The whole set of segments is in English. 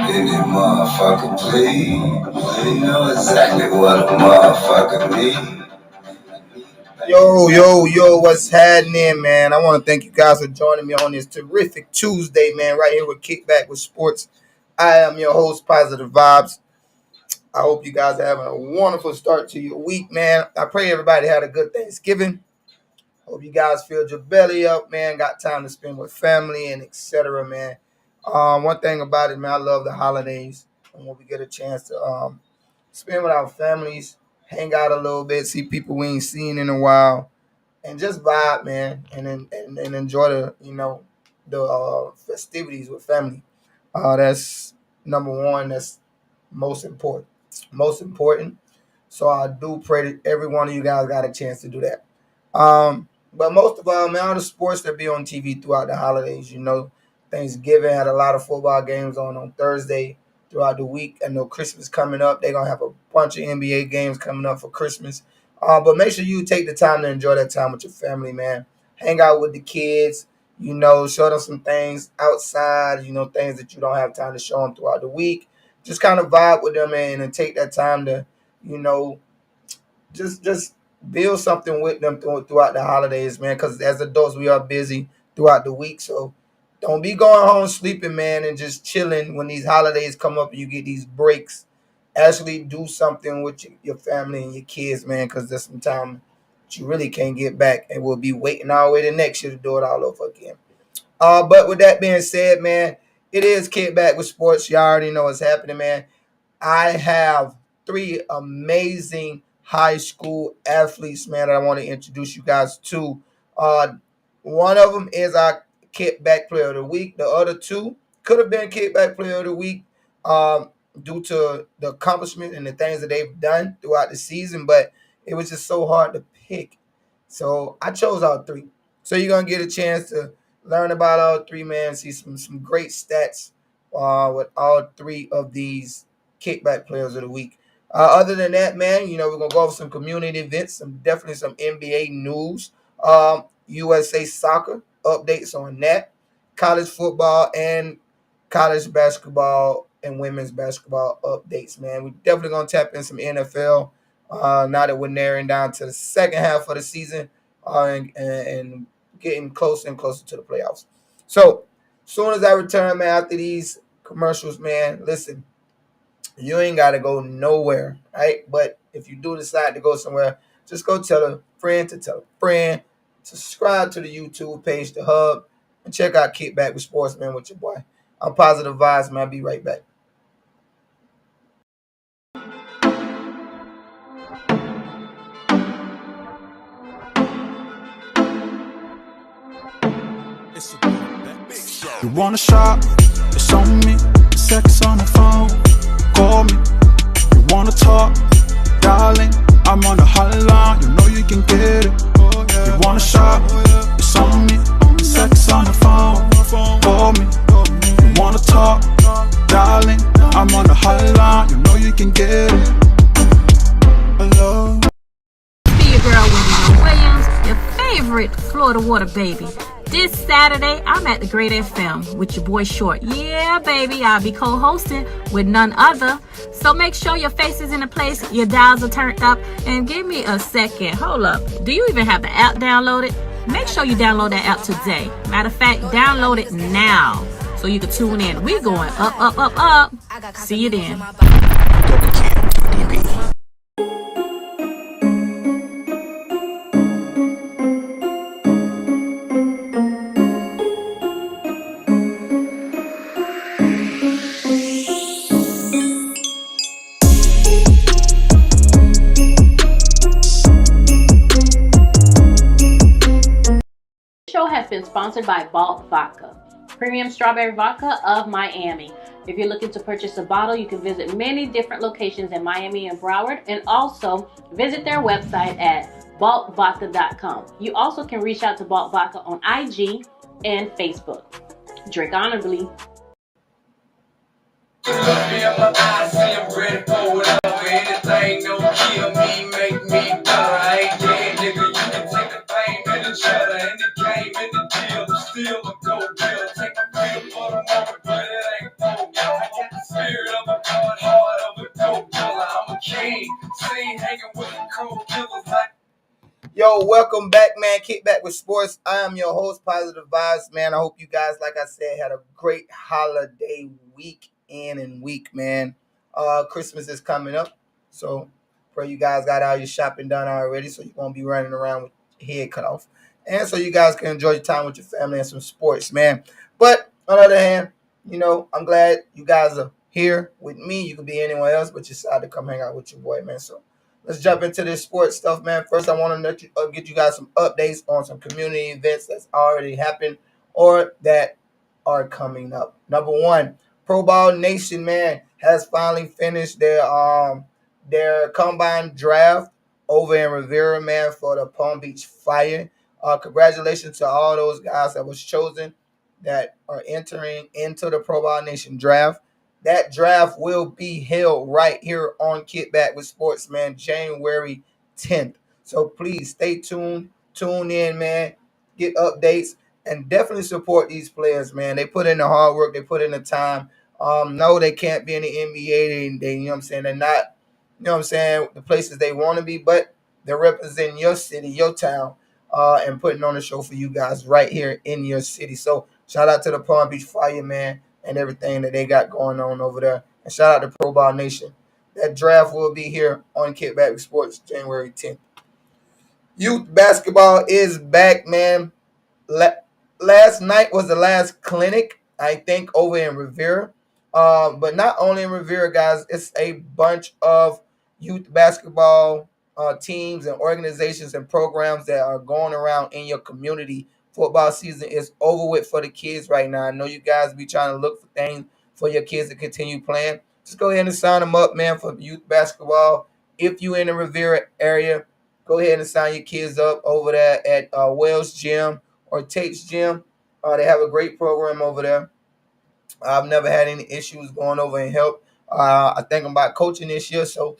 Any motherfucker, please. You know exactly what a motherfucker need. Yo, what's happening, man? I want to thank you guys for joining me on this terrific Tuesday, man, right here with Kickback with Sports. I am your host, Positive Vibes. I hope you guys are having a wonderful start to your week, man. I pray everybody had a good Thanksgiving. Hope you guys filled your belly up, man. Got time to spend with family and etc., man. One thing about it, man, I love the holidays. And when we get a chance to spend with our families, hang out a little bit, see people we ain't seen in a while, and just vibe, man, and enjoy the festivities with family. That's number one. That's most important. Most important. So I do pray that every one of you guys got a chance to do that. But most of all, man, all the sports that be on TV throughout the holidays, Thanksgiving had a lot of football games on Thursday throughout the week. I know Christmas coming up. They're going to have a bunch of NBA games coming up for Christmas. But make sure you take the time to enjoy that time with your family, man. Hang out with the kids, show them some things outside, things that you don't have time to show them throughout the week. Just kind of vibe with them, man, and take that time to, just build something with them throughout the holidays, man, because as adults, we are busy throughout the week. So don't be going home sleeping, man, and just chilling when these holidays come up and you get these breaks. Actually do something with your family and your kids, man, because there's some time that you really can't get back, and we'll be waiting all the way to next year to do it all over again. But with that being said, man, it is Kickback with Sports. You already know what's happening, man. I have 3 amazing high school athletes, man, that I want to introduce you guys to. One of them is our Kickback Player of the Week. The other 2 could have been Kickback Player of the Week due to the accomplishment and the things that they've done throughout the season, but it was just so hard to pick. So I chose all 3. So you're going to get a chance to learn about all 3, man, see some great stats with all 3 of these Kickback Players of the Week. Other than that, man, we're going to go over some community events, definitely some NBA news, USA soccer, updates on that, college football, and college basketball and women's basketball updates, man. We're definitely going to tap in some NFL now that we're narrowing down to the second half of the season and getting closer and closer to the playoffs. So as soon as I return, man, after these commercials, man, listen, you ain't got to go nowhere, right? But if you do decide to go somewhere, just go tell a friend to tell a friend, subscribe to the YouTube page, The Hub, and check out Kickback with Sports, man, with your boy. I'm Positive Vibes, man. I'll be right back. You wanna shop? It's on me. Sex on the phone. Call me. You wanna talk? Darling, I'm on the hotline. wanna talk, darling, I'm on the hotline. You know you can get it. Hello. Be your girl, Wendy Williams, your favorite Florida water baby. This Saturday, I'm at the Great FM with your boy Short. Yeah, baby, I'll be co-hosting with none other. So make sure your face is in a place, your dials are turned up, and give me a second. Hold up. Do you even have the app downloaded? Make sure you download that app today. Matter of fact, download it now so you can tune in. We going up, up, up, up. See you then. Show has been sponsored by Balt Vodka, premium strawberry vodka of Miami. If you're looking to purchase a bottle, you can visit many different locations in Miami and Broward, and also visit their website at baltvodka.com. You also can reach out to Balt Vodka on IG and Facebook. Drink honorably. Yo, welcome back, man. KickBack with Sports. I am your host, Positive Vibes, man. I hope you guys, like I said, had a great holiday weekend and week, man. Christmas is coming up, so pray you guys got all your shopping done already, so you won't be running around with your head cut off, and so you guys can enjoy your time with your family and some sports, man. But on the other hand, I'm glad you guys are here with me. You could be anywhere else, but you decided to come hang out with your boy, man. So let's jump into this sports stuff, man. First, I want to get you guys some updates on some community events that's already happened or that are coming up. Number one, Pro Ball Nation, man, has finally finished their combine draft over in Rivera, man, for the Palm Beach Fire. Congratulations to all those guys that was chosen that are entering into the Pro Ball Nation draft. That draft will be held right here on KickBack with Sports, man, January 10th. So please stay tuned, tune in, man, get updates, and definitely support these players, man. They put in the hard work, they put in the time. No, they can't be in the NBA. They you know what I'm saying, they're not, the places they want to be, but they're representing your city, your town, and putting on a show for you guys right here in your city. So shout out to the Palm Beach Fire, man, and everything that they got going on over there. And shout out to Pro Ball Nation. That draft will be here on Kickback with Sports January 10th. Youth basketball is back, man. Last night was the last clinic, I think, over in Rivera. But not only in Rivera, guys, it's a bunch of youth basketball teams and organizations and programs that are going around in your community. Football season is over with for the kids right now. I know you guys be trying to look for things for your kids to continue playing. Just go ahead and sign them up, man, for youth basketball. If you're in the Rivera area, go ahead and sign your kids up over there at Wells Gym or Tate's Gym. They have a great program over there. I've never had any issues going over and help. I think I'm about coaching this year, so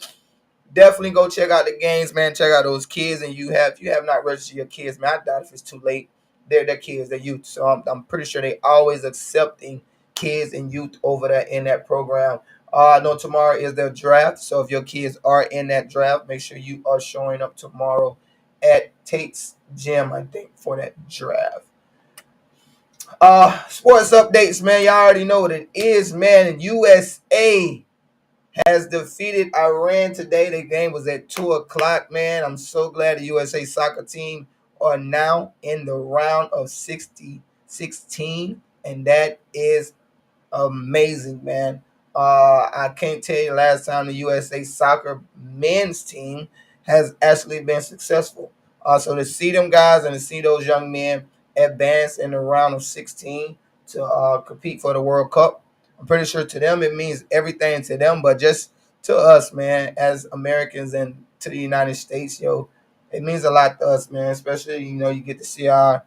definitely go check out the games, man. Check out those kids, and if you have not registered your kids, man, I doubt if it's too late. They're kids, they're youth, so I'm pretty sure they always accepting kids and youth over there in that program. I know tomorrow is their draft, so if your kids are in that draft, make sure you are showing up tomorrow at Tate's Gym, I think, for that draft. Sports updates, man. Y'all already know what it is, man. USA has defeated Iran today. The game was at 2 o'clock, man. I'm so glad the USA soccer team are now in the round of 16, and that is amazing, man. I can't tell you the last time the USA soccer men's team has actually been successful. So to see them guys and to see those young men advance in the round of 16 to compete for the World Cup, I'm pretty sure to them it means everything to them, but just to us, man, as Americans and to the United States, it means a lot to us, man. Especially, you get to see our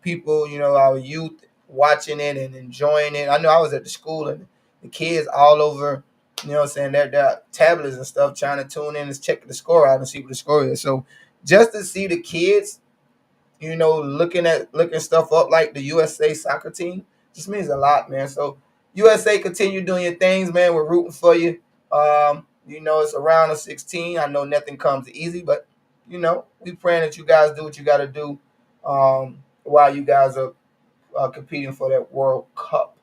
people, our youth watching it and enjoying it. I know I was at the school and the kids all over, what I'm saying, their tablets and stuff trying to tune in and check the score out and see what the score is. So just to see the kids, looking stuff up like the USA soccer team just means a lot, man. So USA, continue doing your things, man. We're rooting for you. It's a round of 16. I know nothing comes easy, but we praying that you guys do what you got to do while you guys are competing for that World Cup.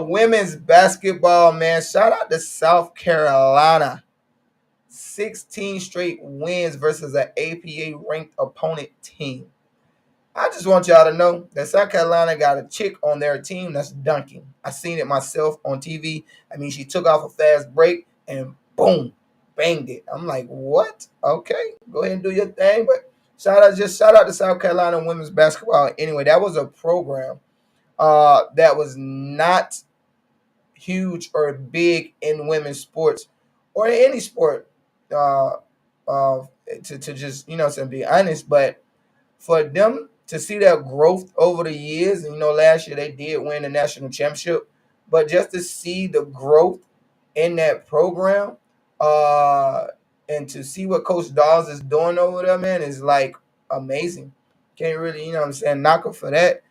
Women's basketball, man. Shout out to South Carolina. 16 straight wins versus an APA ranked opponent team. I just want y'all to know that South Carolina got a chick on their team that's dunking. I seen it myself on TV. I mean, she took off a fast break and boom, banged it. I'm like, what? Okay, go ahead and do your thing. But shout out to South Carolina women's basketball. Anyway, that was a program that was not huge or big in women's sports or in any sport. Uh, to just be honest, but for them to see that growth over the years, and last year they did win the national championship, but just to see the growth in that program, and to see what Coach Dawes is doing over there, man, is like amazing. Can't really, knock her for that.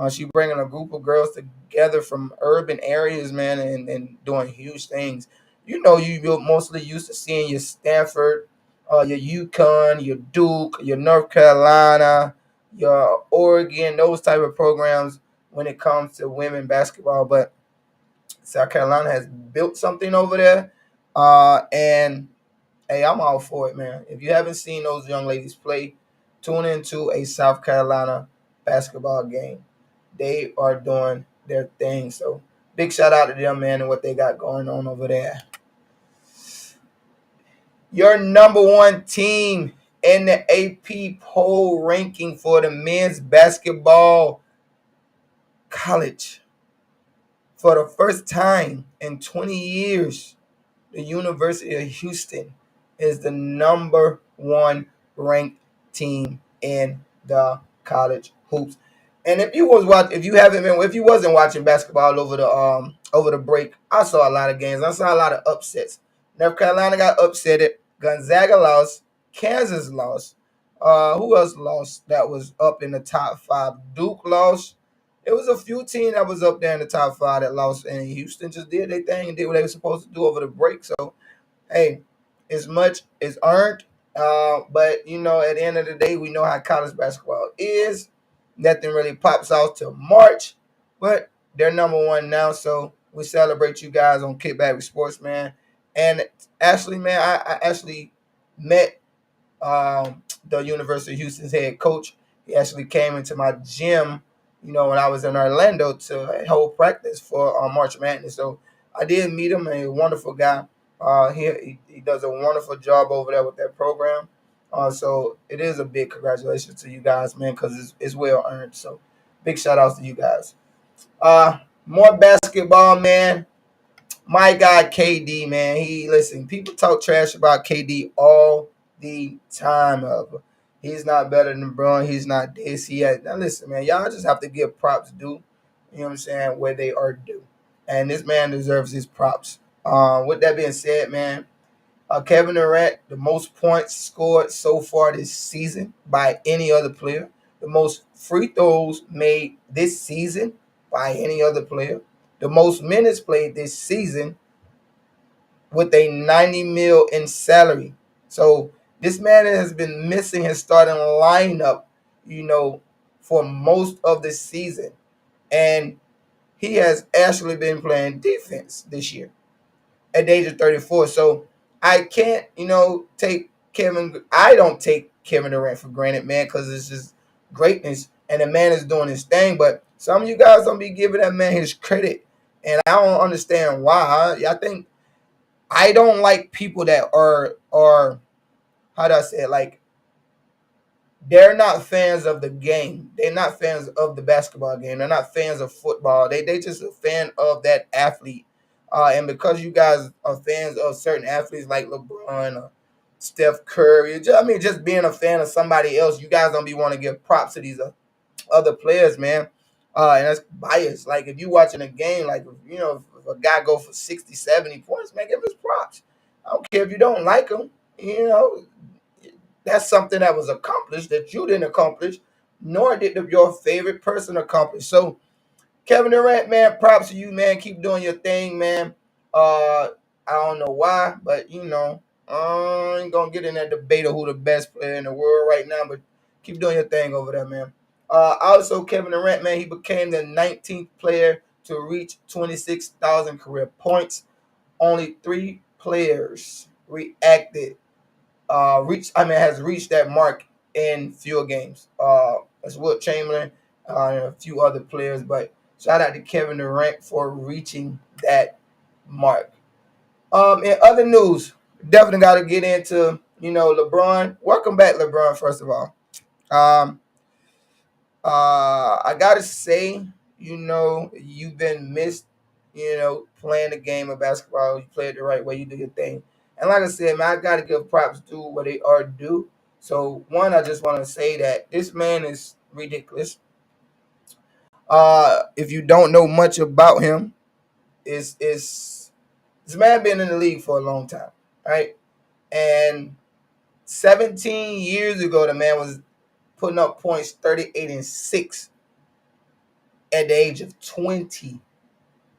She bringing a group of girls together from urban areas, man, and doing huge things. You're mostly used to seeing your Stanford, your UConn, your Duke, your North Carolina, your Oregon, those type of programs when it comes to women basketball. But South Carolina has built something over there, and hey, I'm all for it, man. If you haven't seen those young ladies play, tune into a South Carolina basketball game. They are doing their thing. So big shout out to them, man, and what they got going on over there. Your number one team in the AP poll ranking for the men's basketball college. For the first time in 20 years, the University of Houston is the number one ranked team in the college hoops. And if you wasn't watching basketball over the break, I saw a lot of games. I saw a lot of upsets. North Carolina got upsetted. Gonzaga lost. Kansas lost. Who else lost that was up in the top five? Duke lost. It was a few teams that was up there in the top five that lost, and Houston just did their thing and did what they were supposed to do over the break. So, hey, as much is earned, but at the end of the day, we know how college basketball is. Nothing really pops out till March, but they're number one now. So we celebrate you guys on KickBack with Sports, man. And actually, man, I actually met the University of Houston's head coach. He actually came into my gym, when I was in Orlando to hold practice for March Madness. So I did meet him, a wonderful guy. He does a wonderful job over there with that program. So it is a big congratulations to you guys, man, because it's well earned. So big shout outs to you guys. More basketball, man. My guy KD, man. People talk trash about KD all the time. He's not better than LeBron. He's not this. Now listen, man. Y'all just have to give props due. You know what I'm saying? Where they are due, and this man deserves his props. With that being said, man, Kevin Durant, the most points scored so far this season by any other player, the most free throws made this season by any other player, the most minutes played this season with a 90 mil in salary. So this man has been missing his starting lineup, for most of the season. And he has actually been playing defense this year at the age of 34. So I can't, I don't take Kevin Durant for granted, man, because it's just greatness. And the man is doing his thing. But some of you guys don't be giving that man his credit. And I don't understand why. I think I don't like people that are how do I say it? Like, they're not fans of the game. They're not fans of the basketball game. They're not fans of football. They just a fan of that athlete. And because you guys are fans of certain athletes like LeBron or Steph Curry, just being a fan of somebody else, you guys don't be want to give props to these other players, man. And that's biased. Like if you watching a game, like if a guy go for 60, 70 points, man, give his props. I don't care if you don't like him. That's something that was accomplished that you didn't accomplish, nor did your favorite person accomplish. So Kevin Durant, man, props to you, man. Keep doing your thing, man. I don't know why, but I ain't gonna get in that debate of who the best player in the world right now, but keep doing your thing over there, man. Also, Kevin Durant, man, he became the 19th player to reach 26,000 career points. Only 3 players has reached that mark in fewer games. That's Wilt Chamberlain and a few other players, but shout out to Kevin Durant for reaching that mark. In other news, definitely got to get into LeBron. Welcome back, LeBron. First of all, um, I gotta say, you've been missed. Playing the game of basketball, you play it the right way, you do your thing. And like I said, man, I gotta give props to what they are due. So one, I just want to say that this man is ridiculous. If you don't know much about him, is this man been in the league for a long time, right? And 17 years ago, the man was putting up points 38-6 at the age of 20.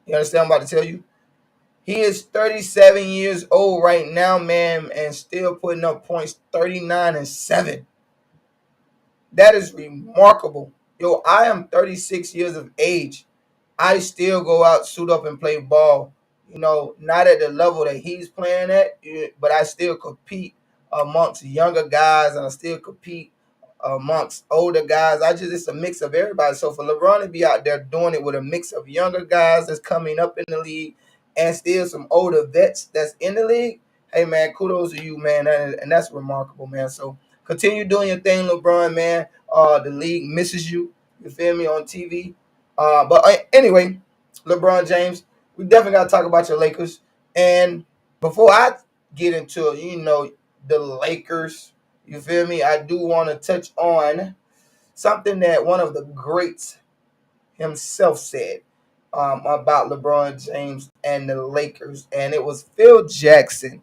You understand what I'm about to tell you? He is 37 years old right now, man, and still putting up points 39-7. That is remarkable. Yo, I am 36 years of age. I still go out, suit up, and play ball. Not at the level that he's playing at, but I still compete amongst younger guys, and I still compete amongst older guys. It's a mix of everybody. So for LeBron to be out there doing it with a mix of younger guys that's coming up in the league and still some older vets that's in the league, hey man, kudos to you, man, and that's remarkable, man. So continue doing your thing, LeBron, man. The league misses you. You feel me on TV. But anyway, LeBron James, we definitely got to talk about your Lakers. And before I get into the Lakers, you feel me? I do want to touch on something that one of the greats himself said about LeBron James and the Lakers, and it was Phil Jackson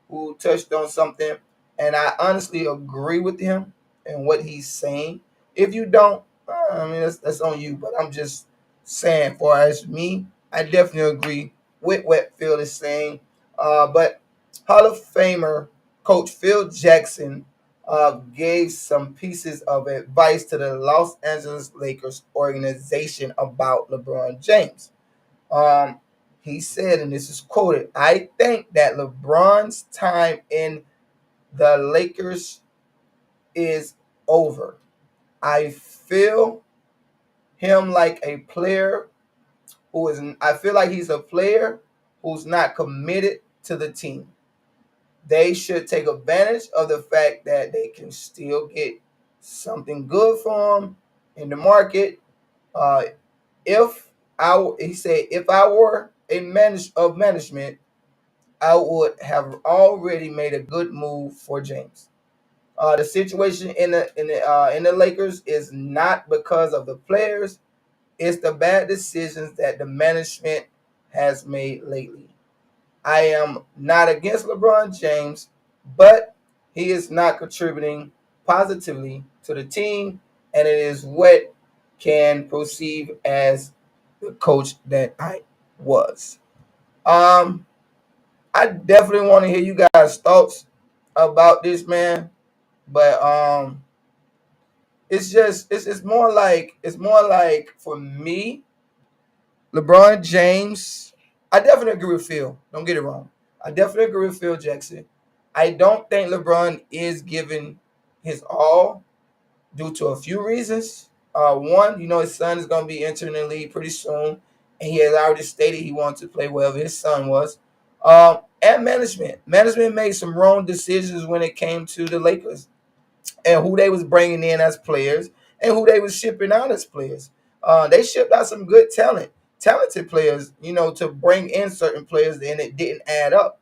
who touched on something, and I honestly agree with him and what he's saying. If you don't, I mean that's on you. But I'm just saying, for as me, I definitely agree with what Phil is saying. But Hall of Famer Coach Phil Jackson gave some pieces of advice to the Los Angeles Lakers organization about LeBron James. Um, he said, and this is quoted, "I think that LeBron's time in the Lakers is over. I feel him like a player I feel like he's a player who's not committed to the team. They should take advantage of the fact that they can still get something good for him in the market. Uh, he said, if I were a management, I would have already made a good move for James. The situation in the Lakers is not because of the players; it's the bad decisions that the management has made lately. I am not against LeBron James, but he is not contributing positively to the team, and it is what can perceive as the coach that I was." I definitely want to hear you guys' thoughts about this, man. But it's more like for me, LeBron James. I definitely agree with Phil. Don't get it wrong. I definitely agree with Phil Jackson. I don't think LeBron is giving his all due to a few reasons. One, his son is going to be entering the league pretty soon, and he has already stated he wants to play wherever his son was. And management. Management made some wrong decisions when it came to the Lakers and who they was bringing in as players and who they was shipping out as players. They shipped out some good talented players, to bring in certain players, and it didn't add up.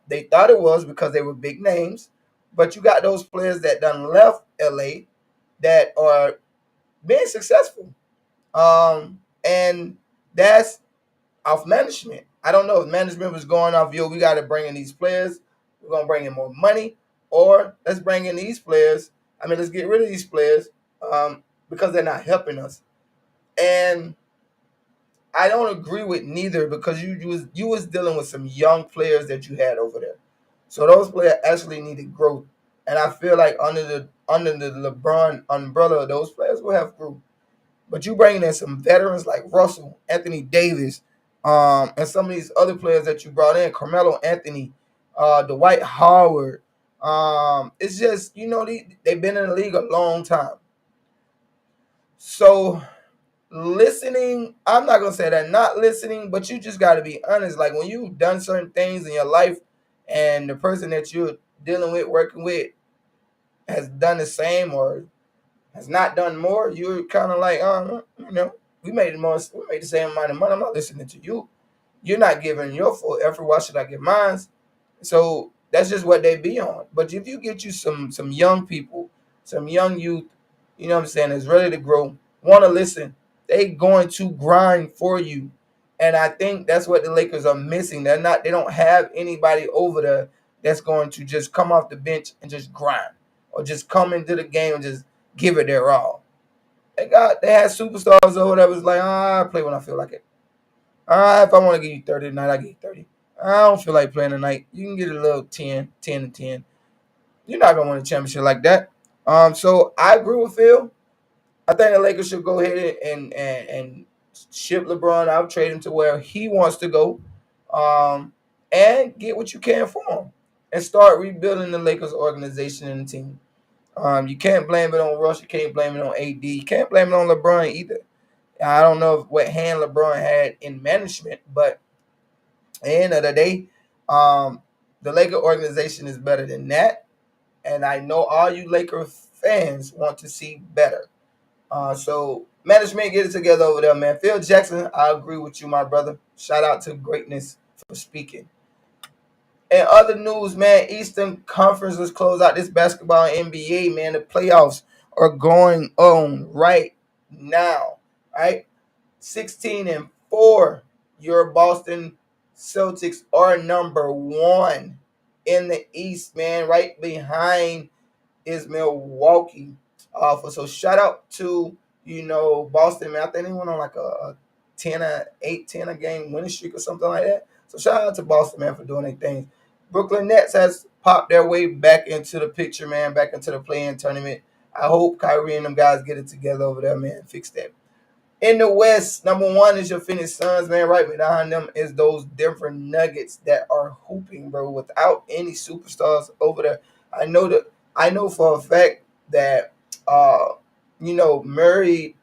They thought it was because they were big names, but you got those players that done left LA that are being successful. And that's off management. I don't know if management was going off, yo, we got to bring in these players. We're going to bring in more money. Or let's bring in these players. Let's get rid of these players because they're not helping us. And I don't agree with neither because you was dealing with some young players that you had over there. So those players actually needed growth. And I feel like under the LeBron umbrella, those players will have growth. But you bringing in some veterans like Russell, Anthony Davis, and some of these other players that you brought in, Carmelo Anthony, Dwight Howard. It's just, they've been in the league a long time. So listening, I'm not going to say that not listening, but you just got to be honest. Like when you've done certain things in your life and the person that you're dealing with, working with, has done the same or has not done more, you're kind of like, we made the same amount of money. I'm not listening to you. You're not giving your full effort. Why should I give mine? So that's just what they be on. But if you get you some young people, some young youth, you know what I'm saying, that's ready to grow, want to listen, they going to grind for you. And I think that's what the Lakers are missing. They don't have anybody over there that's going to just come off the bench and just grind or just come into the game and just give it their all. They had superstars over there was like, I play when I feel like it. If I want to give you 30 tonight, I give you 30. I don't feel like playing tonight. You can get a little 10 and 10. You're not going to win a championship like that. So I agree with Phil. I think the Lakers should go ahead and ship LeBron out, trade him to where he wants to go, and get what you can for him and start rebuilding the Lakers organization and the team. You can't blame it on Russ. You can't blame it on AD. You can't blame it on LeBron either. I don't know what hand LeBron had in management, but at the end of the day, the Laker organization is better than that. And I know all you Laker fans want to see better. So management, get it together over there, man. Phil Jackson, I agree with you, my brother. Shout out to Greatness for speaking. And other news, man, Eastern Conference was closed out this basketball NBA, man. The playoffs are going on right now, right? 16-4. Your Boston Celtics are number 1 in the East, man. Right behind is Milwaukee. So shout out to, Boston, man. I think they went on like a 10 a game winning streak or something like that. So shout out to Boston, man, for doing their things. Brooklyn Nets has popped their way back into the picture, man, back into the play-in tournament. I hope Kyrie and them guys get it together over there, man. Fix that. In the West, number 1 is your Phoenix Suns, man. Right behind them is those Denver Nuggets that are hooping, bro, without any superstars over there. I know for a fact that Murray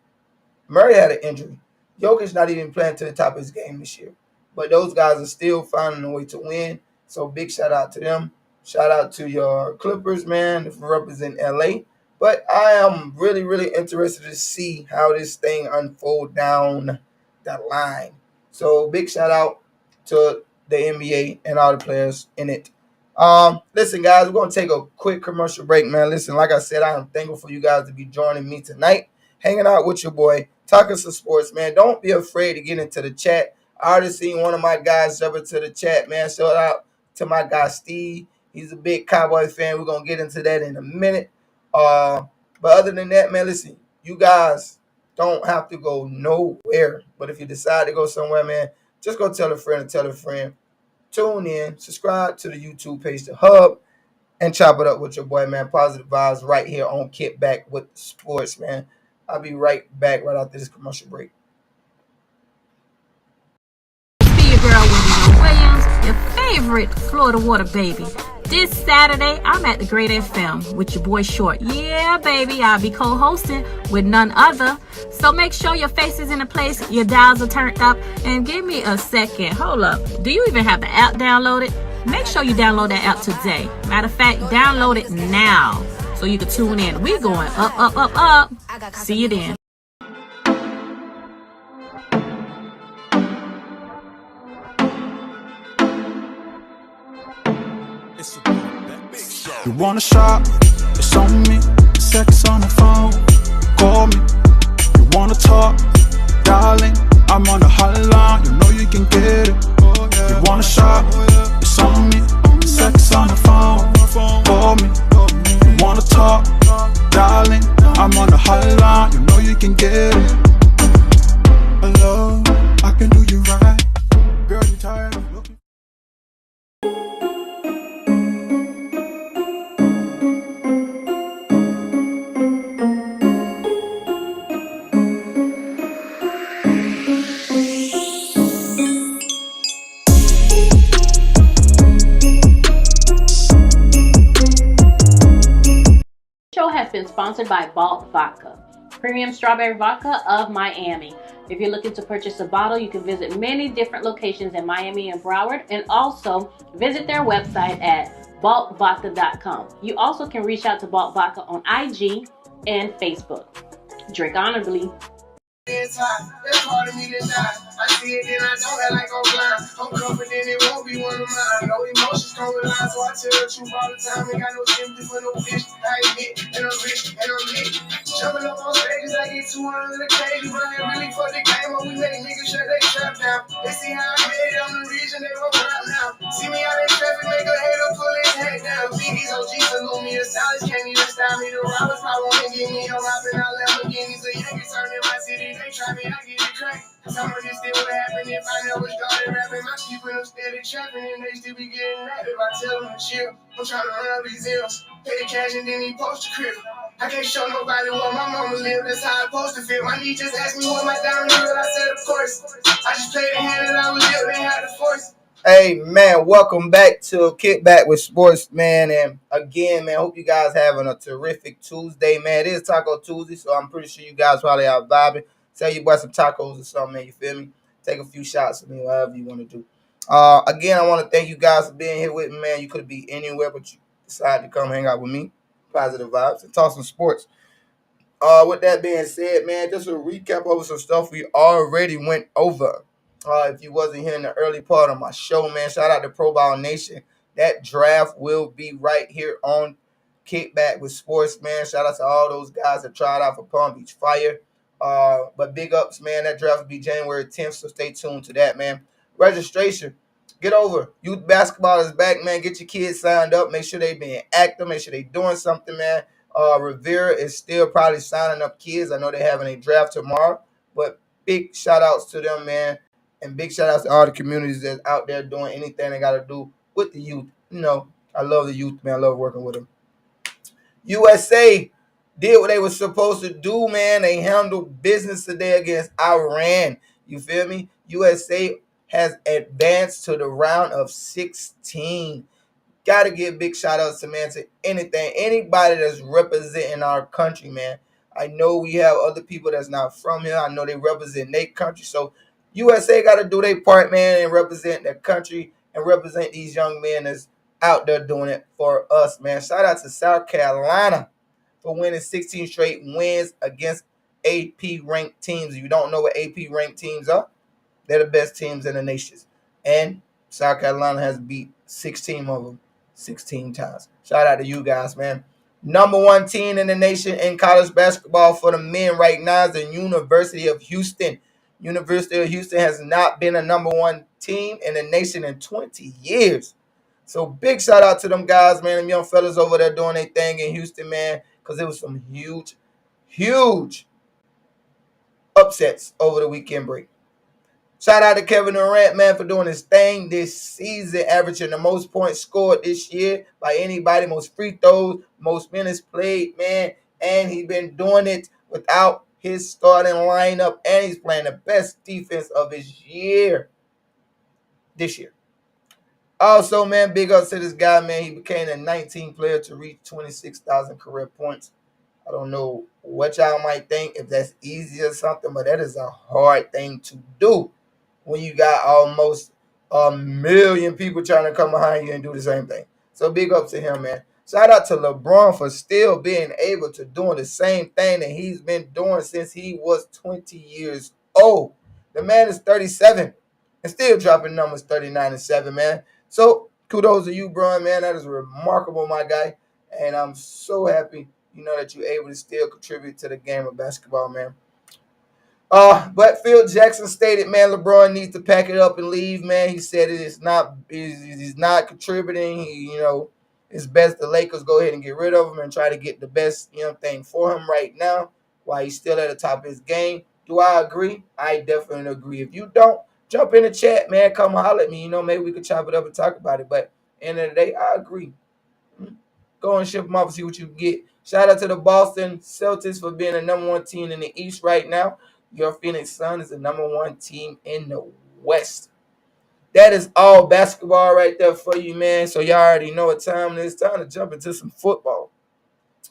had an injury. Jokic not even playing to the top of his game this year. But those guys are still finding a way to win. So big shout out to them. Shout out to your Clippers, man, for representing LA. But I am really, really interested to see how this thing unfolds down the line. So big shout out to the NBA and all the players in it. Listen, guys, we're going to take a quick commercial break, man. Listen, like I said, I am thankful for you guys to be joining me tonight, hanging out with your boy, talking some sports, man. Don't be afraid to get into the chat. I already seen one of my guys jump into the chat, man. Shout out to my guy, Steve. He's a big Cowboy fan. We're going to get into that in a minute. But other than that, man, listen, you guys don't have to go nowhere. But if you decide to go somewhere, man, just go tell a friend and tell a friend. Tune in, subscribe to the YouTube page, The Hub, and chop it up with your boy, man. Positive vibes right here on KickBack with Sports, man. I'll be right back right after this commercial break. Be your girl, Wendy Williams, your favorite Florida water baby. This Saturday, I'm at the Great FM with your boy Short. Yeah, baby, I'll be co-hosting with none other. So make sure your face is in the place, your dials are turned up, and give me a second. Hold up. Do you even have the app downloaded? Make sure you download that app today. Matter of fact, download it now so you can tune in. We're going up, up, up, up. See you then. You wanna shop? It's on me. Sex on the phone. Call me. You wanna talk? Darling, I'm on the hotline, you know you can get it. You want a shot, it's on me. Sex on the phone, for me. You wanna talk, darling, I'm on the hotline, you know you can get it. Hello, I can do you right. Girl, you tired of looking. Show has been sponsored by Balt Vodka, premium strawberry vodka of Miami. If you're looking to purchase a bottle, you can visit many different locations in Miami and Broward, and also visit their website at baltvodka.com. You also can reach out to Balt Vodka on IG and Facebook. Drink honorably. It's hot, it's hard to me to die. I see it, then I don't act like I'm blind. I'm confident it won't be one of mine. No emotions come with lines, so I tell the truth all the time. Ain't got no sympathy for no bitch. I ain't hit, and I'm rich, and I'm lit. Jumping up on stages, I get 200 in the cage. Running really for the game, but we make niggas shut they trap down. They see how I made it on the region, they gon' rap now. See me out in traffic, make a hater pull his head down. Biggies, OGs, salute me, the stylish can't even style me. The robbers probably wanna get me on rapping out Lamborghinis. The Yankees turning my city. They try me, I get it cracked. Some of this still would happen if I never started rapping. My people them steady trapping and they still be getting mad if I tell them to chill. I'm trying to run up these M's, pay the cash and then he post the crib. I can't show nobody what my mama lived, that's how I supposed to feel. My niece just asked me what my diamond is, I said of course. I just played the hand that I was dealt, they had to force. Hey man, welcome back to Kickback with Sports, man. And again, man, hope you guys having a terrific Tuesday, man. It is Taco Tuesday, so I'm pretty sure you guys probably are vibing. Tell you boy some tacos or something, man. You feel me? Take a few shots of me, whatever you want to do. Again, I want to thank you guys for being here with me, man. You could be anywhere, but you decided to come hang out with me. Positive vibes and talk some sports. With that being said, man, just a recap over some stuff we already went over. If you wasn't here in the early part of my show, man, shout out to Pro Ball Nation. That draft will be right here on Kickback with Sports, man. Shout out to all those guys that tried out for Palm Beach Fire. But big ups, man. That draft will be January 10th, so stay tuned to that, man. Registration. Get over. Youth basketball is back, man. Get your kids signed up. Make sure they being active. Make sure they doing something, man. Rivera is still probably signing up kids. I know they're having a draft tomorrow, but big shout outs to them, man. And big shout outs to all the communities that's out there doing anything they got to do with the youth. You know, I love the youth, man. I love working with them. USA did what they were supposed to do, man. They handled business today against Iran. You feel me? USA has advanced to the round of 16. Got to give big shout outs to, man, to anybody that's representing our country, man. I know we have other people that's not from here. I know they represent their country. So USA got to do their part, man, and represent their country and represent these young men that's out there doing it for us, man. Shout out to South Carolina for winning 16 straight wins against AP ranked teams. If you don't know what AP ranked teams are, they're the best teams in the nation. And South Carolina has beat 16 of them 16 times. Shout out to you guys, man. Number one team in the nation in college basketball for the men right now is the University of Houston. University of Houston has not been a number one team in the nation in 20 years. So big shout out to them guys, man. Them young fellas over there doing their thing in Houston, man, because it was some huge upsets over the weekend break. Shout out to Kevin Durant, man, for doing his thing this season, averaging the most points scored this year by anybody, most free throws, most minutes played, man. And he's been doing it without his starting lineup, and he's playing the best defense of his year this year. Also, man, big ups to this guy, man. He became the 19th player to reach 26,000 career points. I don't know what y'all might think, if that's easy or something, but that is a hard thing to do when you got almost a million people trying to come behind you and do the same thing. So big up to him, man. Shout out to LeBron for still being able to doing the same thing that he's been doing since he was 20 years old. The man is 37 and still dropping numbers 39 and 7, man. So kudos to you, Bron, man. That is remarkable, my guy. And I'm so happy, that you're able to still contribute to the game of basketball, man. But Phil Jackson stated, man, LeBron needs to pack it up and leave, man. He said he's not contributing. It's best the Lakers go ahead and get rid of him and try to get the best, thing for him right now while he's still at the top of his game. Do I agree? I definitely agree. If you don't, jump in the chat, man. Come holler at me. Maybe we could chop it up and talk about it. But end of the day, I agree. Go and ship them off and see what you get. Shout out to the Boston Celtics for being the number one team in the East right now. Your Phoenix Suns is the number one team in the West. That is all basketball right there for you, man. So y'all already know what time it is. Time to jump into some football.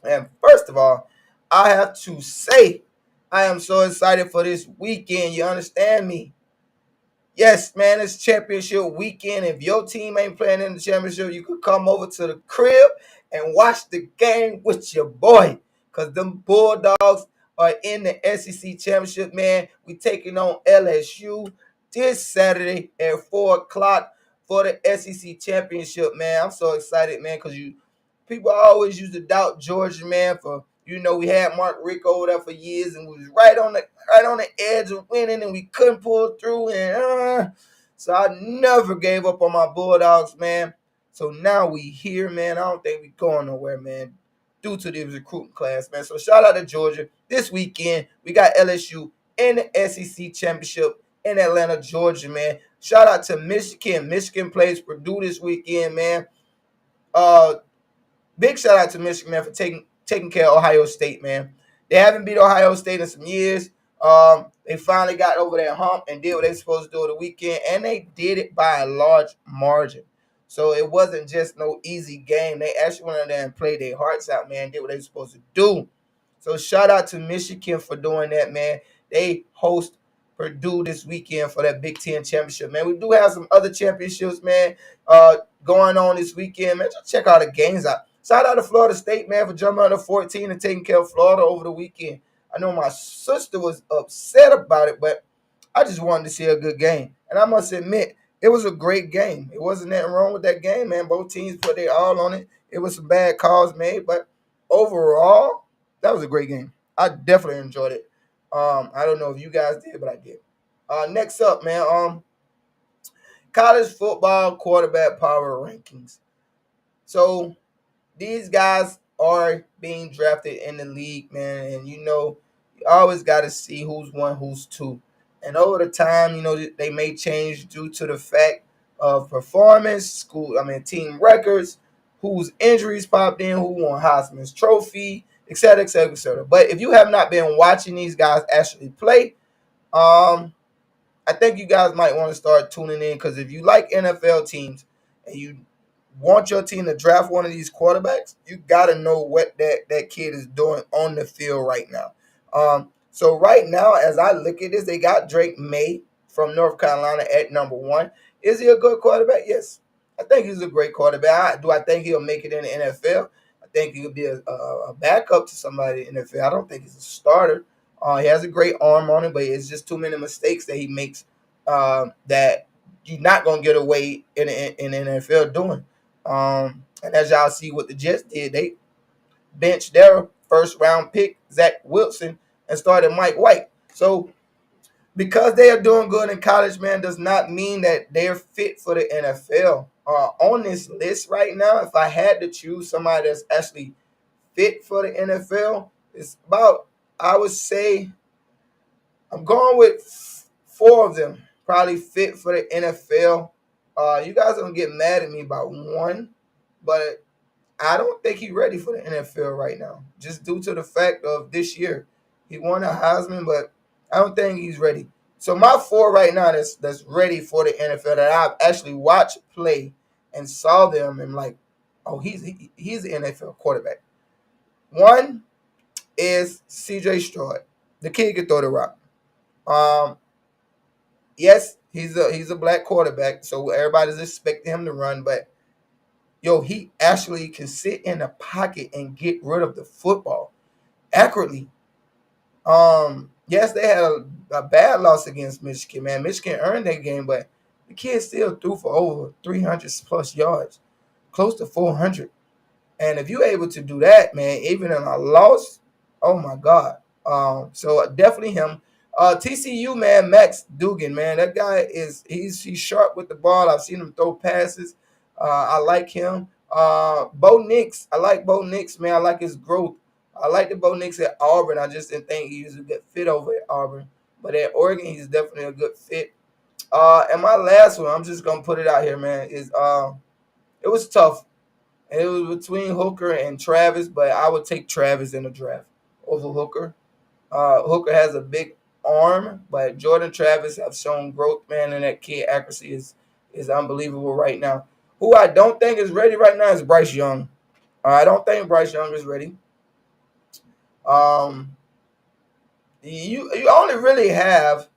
And first of all, I have to say, I am so excited for this weekend. You understand me? Yes, man, it's championship weekend. If your team ain't playing in the championship, you could come over to the crib and watch the game with your boy. Because them Bulldogs are in the SEC championship, man. We taking on LSU this Saturday at 4 o'clock for the SEC championship, man. I'm so excited, man, because people always used to doubt Georgia, man, for we had Mark Rick over there for years and we was right on the edge of winning and we couldn't pull through. And so I never gave up on my Bulldogs, man. So now we here, man. I don't think we going nowhere, man, due to the recruiting class, man. So shout out to Georgia. This weekend, we got LSU in the SEC championship in Atlanta, Georgia, man. Shout out to Michigan. Michigan plays Purdue this weekend, man. Big shout out to Michigan, man, for taking care of Ohio State, man. They haven't beat Ohio State in some years. They finally got over that hump and did what they supposed to do the weekend, and they did it by a large margin. So it wasn't just no easy game. They actually went in there and played their hearts out, man, did what they were supposed to do. So shout out to Michigan for doing that, man. They host Purdue this weekend for that Big Ten championship, man. We do have some other championships, man, going on this weekend, man. Just check out the games out. Shout out to Florida State, man, for jumping under 14 and taking care of Florida over the weekend. I know my sister was upset about it, but I just wanted to see a good game. And I must admit, it was a great game. It wasn't nothing wrong with that game, man. Both teams put their all on it. It was some bad calls made, but overall, that was a great game. I definitely enjoyed it. I don't know if you guys did, but I did. Next up, man, college football quarterback power rankings. So these guys are being drafted in the league, man, and you always got to see who's one, who's two. And over the time, they may change due to the fact of performance, team records, whose injuries popped in, who won Heisman's Trophy, et cetera, et cetera, et cetera. But if you have not been watching these guys actually play, I think you guys might want to start tuning in, because if you like NFL teams and you want your team to draft one of these quarterbacks, you got to know what that kid is doing on the field right now. So right now, as I look at this, they got Drake May from North Carolina at number 1. Is he a good quarterback? Yes. I think he's a great quarterback. Do I think he'll make it in the NFL? I think he'll be a backup to somebody in the NFL. I don't think he's a starter. He has a great arm on him, but it's just too many mistakes that he makes that you're not going to get away in the NFL doing. And as y'all see what the Jets did, they benched their first-round pick, Zach Wilson, and started Mike White. So because they are doing good in college, man, does not mean that they're fit for the NFL. On this list right now, if I had to choose somebody that's actually fit for the NFL, it's about, I would say, I'm going with 4 of them probably fit for the NFL. You guys are going to get mad at me about one, but I don't think he's ready for the NFL right now, just due to the fact of this year. He won a Heisman, but I don't think he's ready. So my 4 right now that's ready for the NFL that I've actually watched play and saw them and like, oh, he's an NFL quarterback. 1 is C.J. Stroud. The kid can throw the rock. Yes, he's a black quarterback, so everybody's expecting him to run, but he actually can sit in the pocket and get rid of the football accurately. Yes, they had a bad loss against Michigan, man. Michigan earned that game, but the kid still threw for over 300 plus yards, close to 400. And if you're able to do that, man, even in a loss, oh my God. So definitely him. TCU, man, Max Dugan, man, that guy he's sharp with the ball. I've seen him throw passes. I like him. Bo Nix, I like Bo Nix, man. I like his growth. I like the Bo Nix at Auburn. I just didn't think he was a good fit over at Auburn, but at Oregon, he's definitely a good fit. And my last one, I'm just gonna put it out here, man, is it was tough. It was between Hooker and Travis, but I would take Travis in the draft over Hooker. Hooker has a big arm, but Jordan Travis have shown growth, man, and that kid accuracy is unbelievable right now. Who I don't think is ready right now is Bryce Young. I don't think Bryce Young is ready. Um, you only really have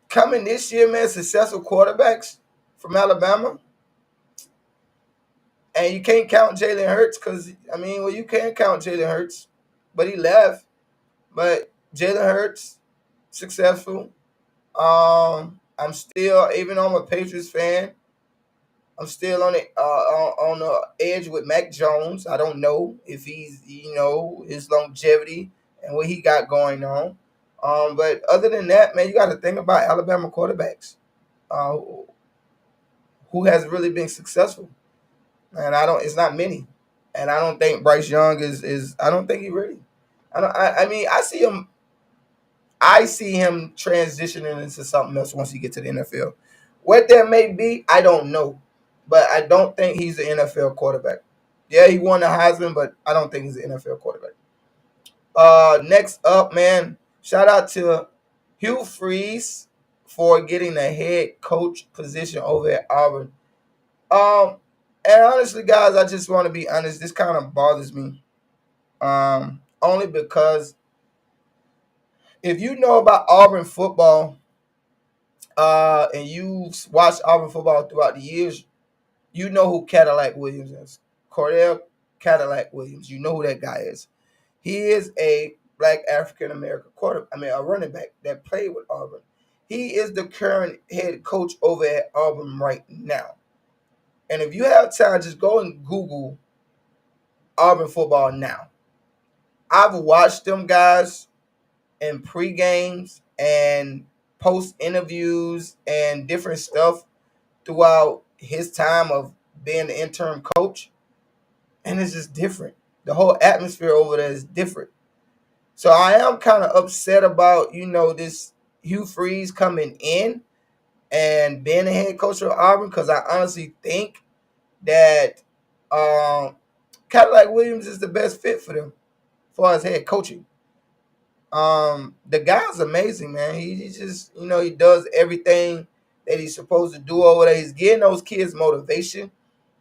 coming this year, man, successful quarterbacks from Alabama, and you can't count Jalen Hurts because you can't count Jalen Hurts, but he left. But Jalen Hurts successful. I'm still, even though I'm a Patriots fan, I'm still on the edge with Mac Jones. I don't know if he's his longevity and what he got going on. But other than that, man, you got to think about Alabama quarterbacks uh, who has really been successful, and it's not many, and I don't think Bryce Young is I don't think he's ready. I see him transitioning into something else once he gets to the NFL. What that may be, I don't know. But I don't think he's an NFL quarterback. Yeah, he won the Heisman, but I don't think he's an NFL quarterback. Next up, man, shout out to Hugh Freeze for getting the head coach position over at Auburn. And honestly, guys, I just want to be honest. This kind of bothers me. Only because if you know about Auburn football, and you've watched Auburn football throughout the years, you know who Cadillac Williams is. Cordell Cadillac Williams. You know who that guy is. He is a black African American a running back that played with Auburn. He is the current head coach over at Auburn right now. And if you have time, just go and Google Auburn football now. I've watched them guys in pre-games and post interviews and different stuff throughout his time of being the interim coach, and it's just different. The whole atmosphere over there is different. So I am kind of upset about this Hugh Freeze coming in and being the head coach of Auburn, because I honestly think that Cadillac Williams is the best fit for them as far as head coaching. The guy's amazing, man. He just, he does everything that he's supposed to do over there. He's getting those kids motivation.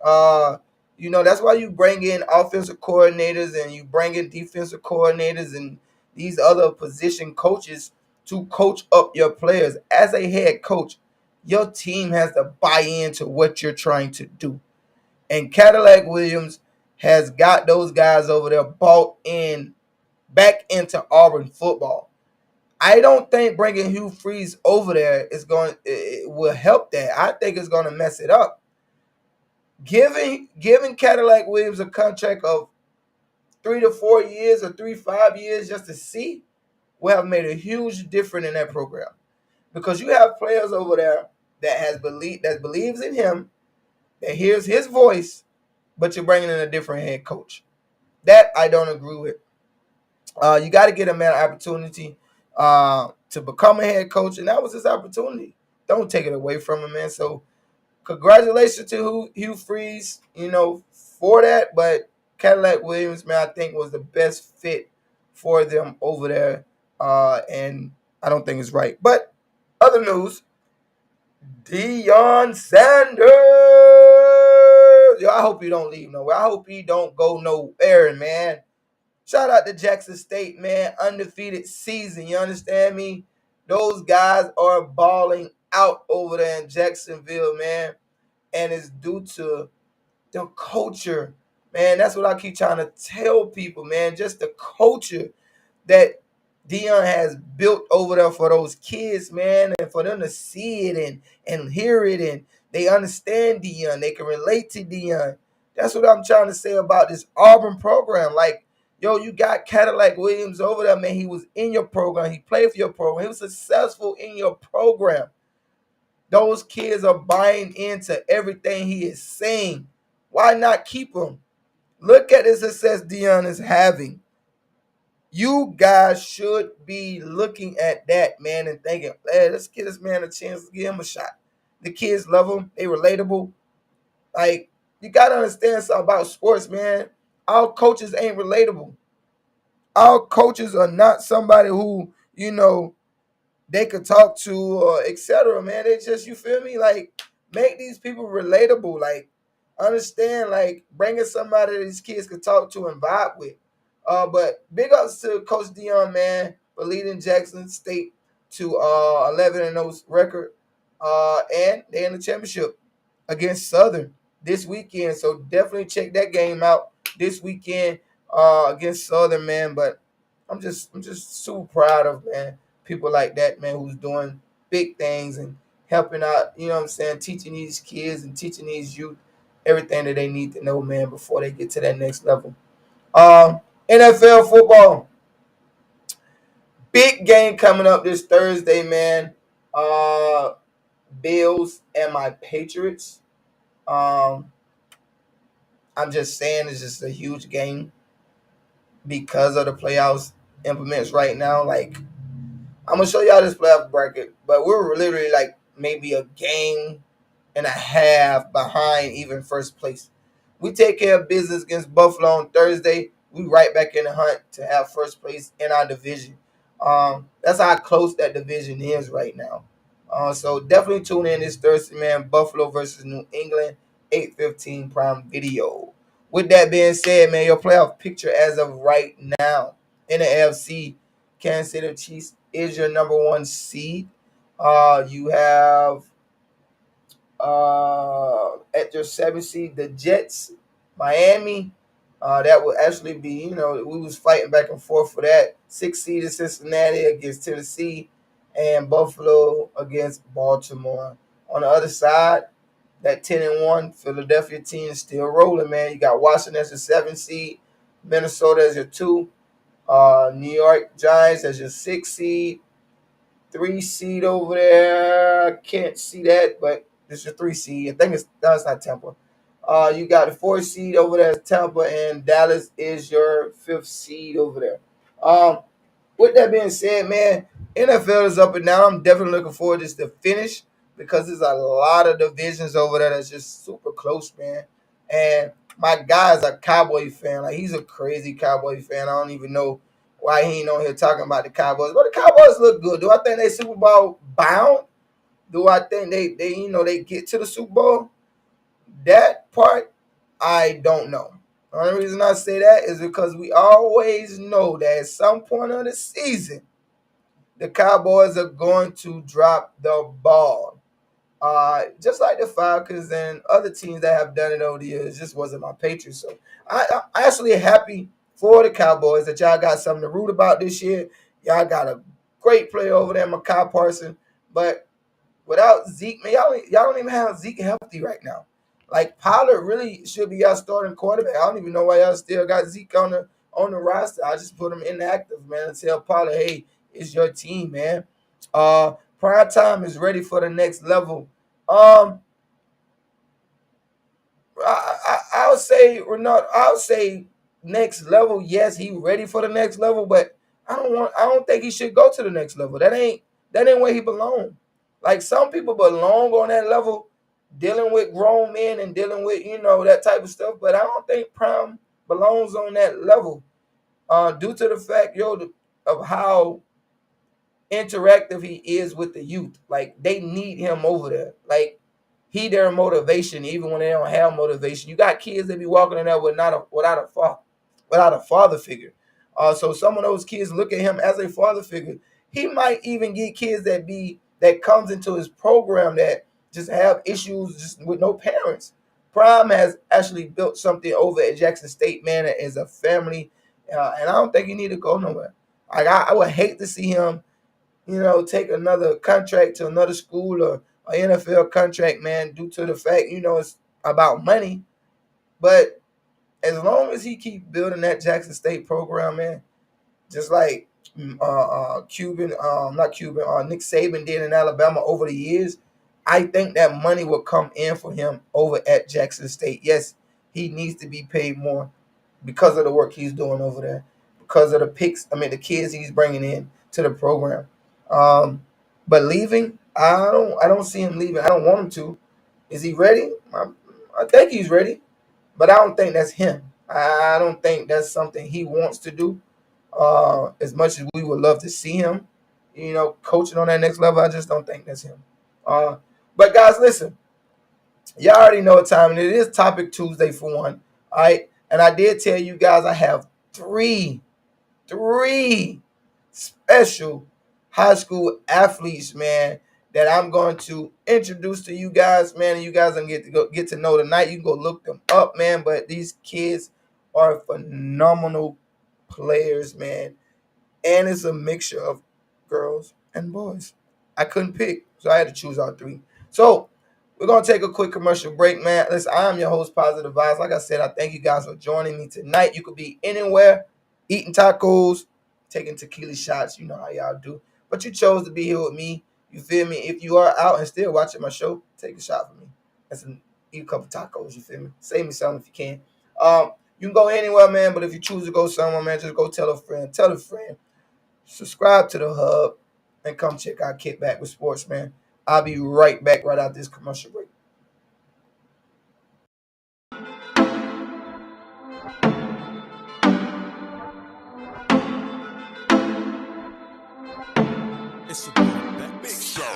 That's why you bring in offensive coordinators and you bring in defensive coordinators and these other position coaches to coach up your players. As a head coach, your team has to buy into what you're trying to do. And Cadillac Williams has got those guys over there bought in back into Auburn football. I don't think bringing Hugh Freeze over there it will help that. I think it's going to mess it up. Giving Cadillac Williams a contract of 3 to 4 years or 5 years just to see will have made a huge difference in that program, because you have players over there that believes in him, that hears his voice, but you're bringing in a different head coach. That I don't agree with. You got to get a man an opportunity to become a head coach, and that was his opportunity. Don't take it away from him, man. So congratulations to Hugh Freeze, for that. But Cadillac Williams, man, I think was the best fit for them over there, and I don't think it's right. But other news, Deion Sanders. Yo, I hope he don't leave nowhere. I hope he don't go nowhere, man. Shout out to Jackson State, man. Undefeated season. You understand me? Those guys are balling out over there in Jacksonville, man. And it's due to the culture, man. That's what I keep trying to tell people, man. Just the culture that Deion has built over there for those kids, man. And for them to see it and hear it, and they understand Deion. They can relate to Deion. That's what I'm trying to say about this Auburn program. Like, Yo, you got Cadillac Williams over there, man. He was in your program. He played for your program. He was successful in your program. Those kids are buying into everything he is saying. Why not keep him? Look at the success Dion is having. You guys should be looking at that, man, and thinking, hey, let's give this man a chance to give him a shot. The kids love him. They relatable. Like, you got to understand something about sports, man. Our coaches ain't relatable. Our coaches are not somebody who, they could talk to or etc. Man, they just, you feel me? Like, make these people relatable. Like, understand, like, bringing somebody that these kids could talk to and vibe with. But big ups to Coach Dion, man, for leading Jackson State to 11-0 record, and they in the championship against Southern this weekend. So definitely check that game out this weekend against Southern, man. But I'm just super proud of, man, people like that, man, who's doing big things and helping out, you know what I'm saying, teaching these kids and teaching these youth everything that they need to know, man, before they get to that next level. NFL football. Big game coming up this Thursday, man. Bills and my Patriots. I'm just saying it's just a huge game because of the playoffs implements right now. Like, I'm going to show y'all this playoff bracket, but we're literally like maybe a game and a half behind even first place. We take care of business against Buffalo on Thursday. We right back in the hunt to have first place in our division. That's how close that division is right now. So definitely tune in this Thursday, man. Buffalo versus New England, 8:15 Prime Video. With that being said, man, your playoff picture as of right now in the AFC, Kansas City Chiefs is your number one seed. You have at your 7th seed, the Jets, Miami. That would actually be, we was fighting back and forth for that. 6th seed is Cincinnati against Tennessee, and Buffalo against Baltimore. On the other side, that 10-1 Philadelphia team is still rolling, man. You got Washington as your 7th seed, Minnesota as your 2, New York Giants as your 6th seed, 3 seed over there. I can't see that, but this is your 3 seed. I think that's not Tampa. You got the 4 seed over there, Tampa, and Dallas is your 5th seed over there. With that being said, man, NFL is up and down. I'm definitely looking forward to the finish because there's a lot of divisions over there that's just super close, man. And my guy is a Cowboy fan. Like, he's a crazy Cowboy fan. I don't even know why he ain't on here talking about the Cowboys. But the Cowboys look good. Do I think they Super Bowl bound? Do I think they get to the Super Bowl? That part, I don't know. The only reason I say that is because we always know that at some point of the season, the Cowboys are going to drop the ball. Just like the Falcons and other teams that have done it over the years. It just wasn't my Patriots. So I'm actually happy for the Cowboys that y'all got something to root about this year. Y'all got a great player over there, Micah Parsons. But without Zeke, man, y'all don't even have Zeke healthy right now. Like, Pollard really should be y'all starting quarterback. I don't even know why y'all still got Zeke on the roster. I just put him inactive, man, and tell Pollard, hey, it's your team, man. Prime time is ready for the next level. I would say Ronaldo. I would say next level. Yes, he ready for the next level, but I don't think he should go to the next level. That ain't where he belong. Like, some people belong on that level, dealing with grown men and dealing with that type of stuff. But I don't think Prime belongs on that level, due to the fact of how interactive he is with the youth. Like, they need him over there. Like, he their motivation, even when they don't have motivation. You got kids that be walking in there without a father figure. So some of those kids look at him as a father figure. He might even get kids that comes into his program that just have issues just with no parents. Prime has actually built something over at Jackson State, man, as a family, and I don't think he need to go nowhere. Like, I would hate to see him, take another contract to another school or an NFL contract, man, due to the fact, it's about money. But as long as he keep building that Jackson State program, man, just like Nick Saban did in Alabama over the years, I think that money will come in for him over at Jackson State. Yes, he needs to be paid more because of the work he's doing over there, because of the kids he's bringing in to the program. But leaving, I don't see him leaving. I don't want him to. Is he ready? I think he's ready, but I don't think that's him. I don't think that's something he wants to do. As much as we would love to see him, coaching on that next level, I just don't think that's him. Uh, but guys, listen, y'all already know what time it is. Topic Tuesday for one. All right, and I did tell you guys I have three special high school athletes, man, that I'm going to introduce to you guys, man, and you guys are gonna get to know tonight. You can go look them up, man. But these kids are phenomenal players, man, and it's a mixture of girls and boys. I couldn't pick, so I had to choose out three. So we're gonna take a quick commercial break, man. Listen, I am your host, Positive Vibes. Like I said, I thank you guys for joining me tonight. You could be anywhere, eating tacos, taking tequila shots. You know how y'all do, but you chose to be here with me. You feel me? If you are out and still watching my show, take a shot for me. Eat a couple tacos. You feel me? Save me some if you can. You can go anywhere, man. But if you choose to go somewhere, man, just go tell a friend. Tell a friend. Subscribe to the hub and come check out Kickback with Sports, man. I'll be right back right after this commercial break.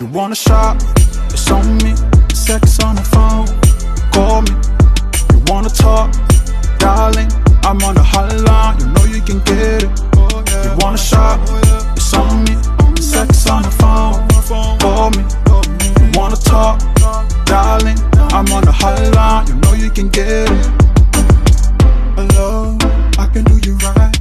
You wanna shop? It's on me. Sex on the phone. Call me. You wanna talk? Darling, I'm on the hotline. You know you can get it. You wanna shop? It's on me. Sex on the phone. Call me. You wanna talk? Darling, I'm on the hotline. You know you can get it. Hello, I can do you right.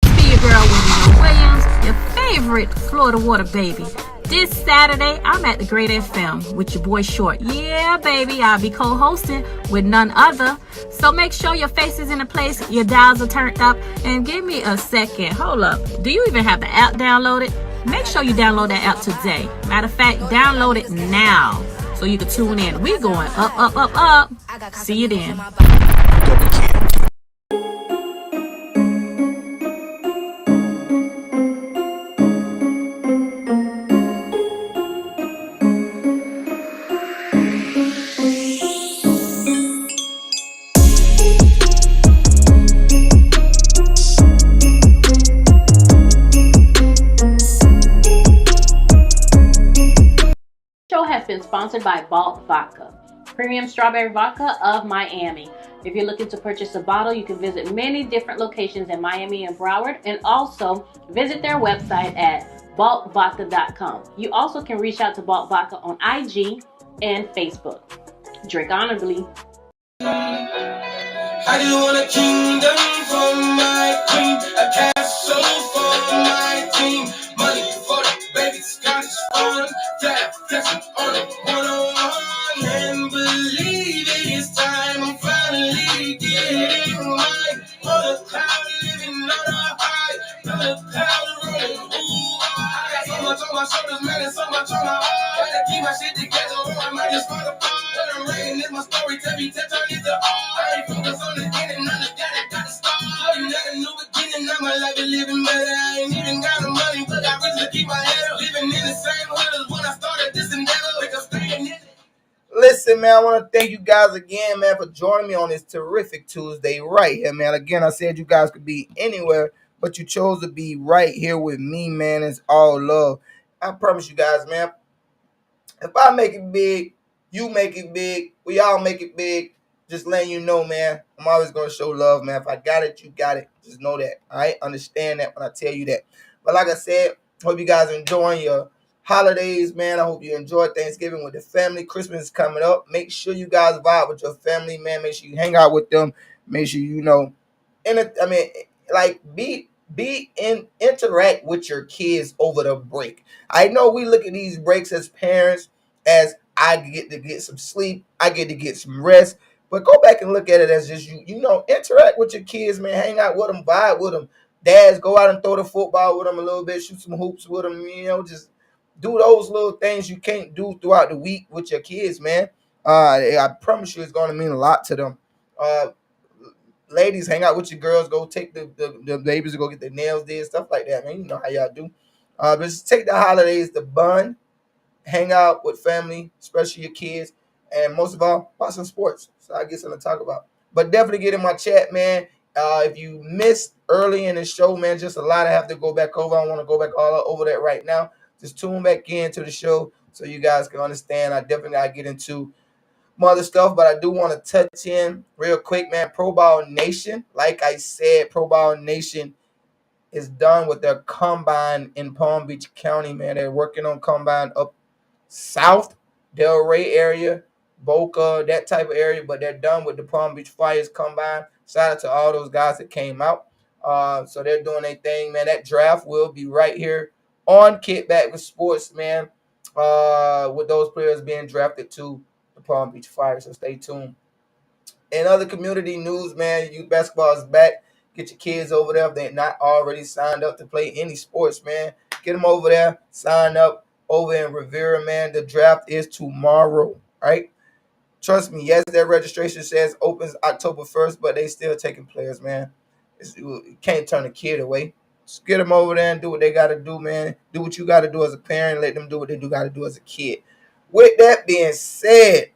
Be your girl, Wendy Williams, your favorite Florida water baby. This Saturday, I'm at the Great FM with your boy Short. Yeah, baby, I'll be co-hosting with none other. So make sure your face is in a place, your dials are turned up, and give me a second. Hold up. Do you even have the app downloaded? Make sure you download that app today. Matter of fact, download it now so you can tune in. We're going up, up, up, up. See you then. Has been sponsored by Balt Vodka, premium strawberry vodka of Miami. If you're looking to purchase a bottle, you can visit many different locations in Miami and Broward, and also visit their website at baltvodka.com. You also can reach out to Balt Vodka on IG and Facebook. Drink honorably. I just want a kingdom for my queen, a castle for my team, money for the baby, Scottish on flat, flexing on it, 101, and believe it is time, I'm finally getting mine, on a cloud, living on a high, on a cloud, rolling, ooh, I got so much on my shoulders, man, and so much on my heart, gotta keep my shit together, or I might just fall apart, when I'm writing is my story, tell me, turn it to art, I ain't focused on the ending, none of that, I gotta start, another new beginning, now my life is living better, I ain't even got no money, but I really keep my head up, living in the same hood as when I started this endeavor, like I'm staying in it. Listen, man, I want to thank you guys again, man, for joining me on this terrific Tuesday right here, man. Again, I said you guys could be anywhere, but you chose to be right here with me, man. It's all love. I promise you guys, man, if I make it big, you make it big, we all make it big. Just letting you know, man, I'm always going to show love, man. If I got it, you got it. Just know that. All right? Understand that when I tell you that. But like I said, hope you guys are enjoying your holidays, man. I hope you enjoy Thanksgiving with the family. Christmas is coming up. Make sure you guys vibe with your family, man. Make sure you hang out with them. Make sure interact with your kids over the break. I know we look at these breaks as parents as I get to get some sleep, I get to get some rest, But go back and look at it as just interact with your kids, man. Hang out with them, vibe with them. Dads, go out and throw the football with them a little bit, shoot some hoops with them. Just do those little things you can't do throughout the week with your kids, man. I promise you, it's going to mean a lot to them. Ladies, hang out with your girls. Go take the babies to go get their nails did, stuff like that, man. You know how y'all do. But just take the holidays to bond, hang out with family, especially your kids, and most of all, watch some sports. So I get something to talk about. But definitely get in my chat, man. If you missed early in the show, man, just a lot I have to go back over. I want to go back all over that right now. Just tune back into the show so you guys can understand. I definitely got to get into other stuff, but I do want to touch in real quick, man. Pro Ball Nation, like I said, Pro Ball Nation is done with their combine in Palm Beach County, man. They're working on combine up south, Delray area, Boca, that type of area, but they're done with the Palm Beach Flyers combine. Shout out to all those guys that came out. So they're doing their thing, man. That draft will be right here on Kickback with Sports, man, with those players being drafted to the Palm Beach Flyers. So stay tuned. In other community news, man, youth basketball is back. Get your kids over there if they're not already signed up to play any sports, man. Get them over there. Sign up over in Rivera, man. The draft is tomorrow, right? Trust me, yes, their registration says opens October 1st, but they still taking players, man. You can't turn a kid away. Just get them over there and do what they got to do, man. Do what you got to do as a parent. Let them do what they got to do as a kid. With that being said,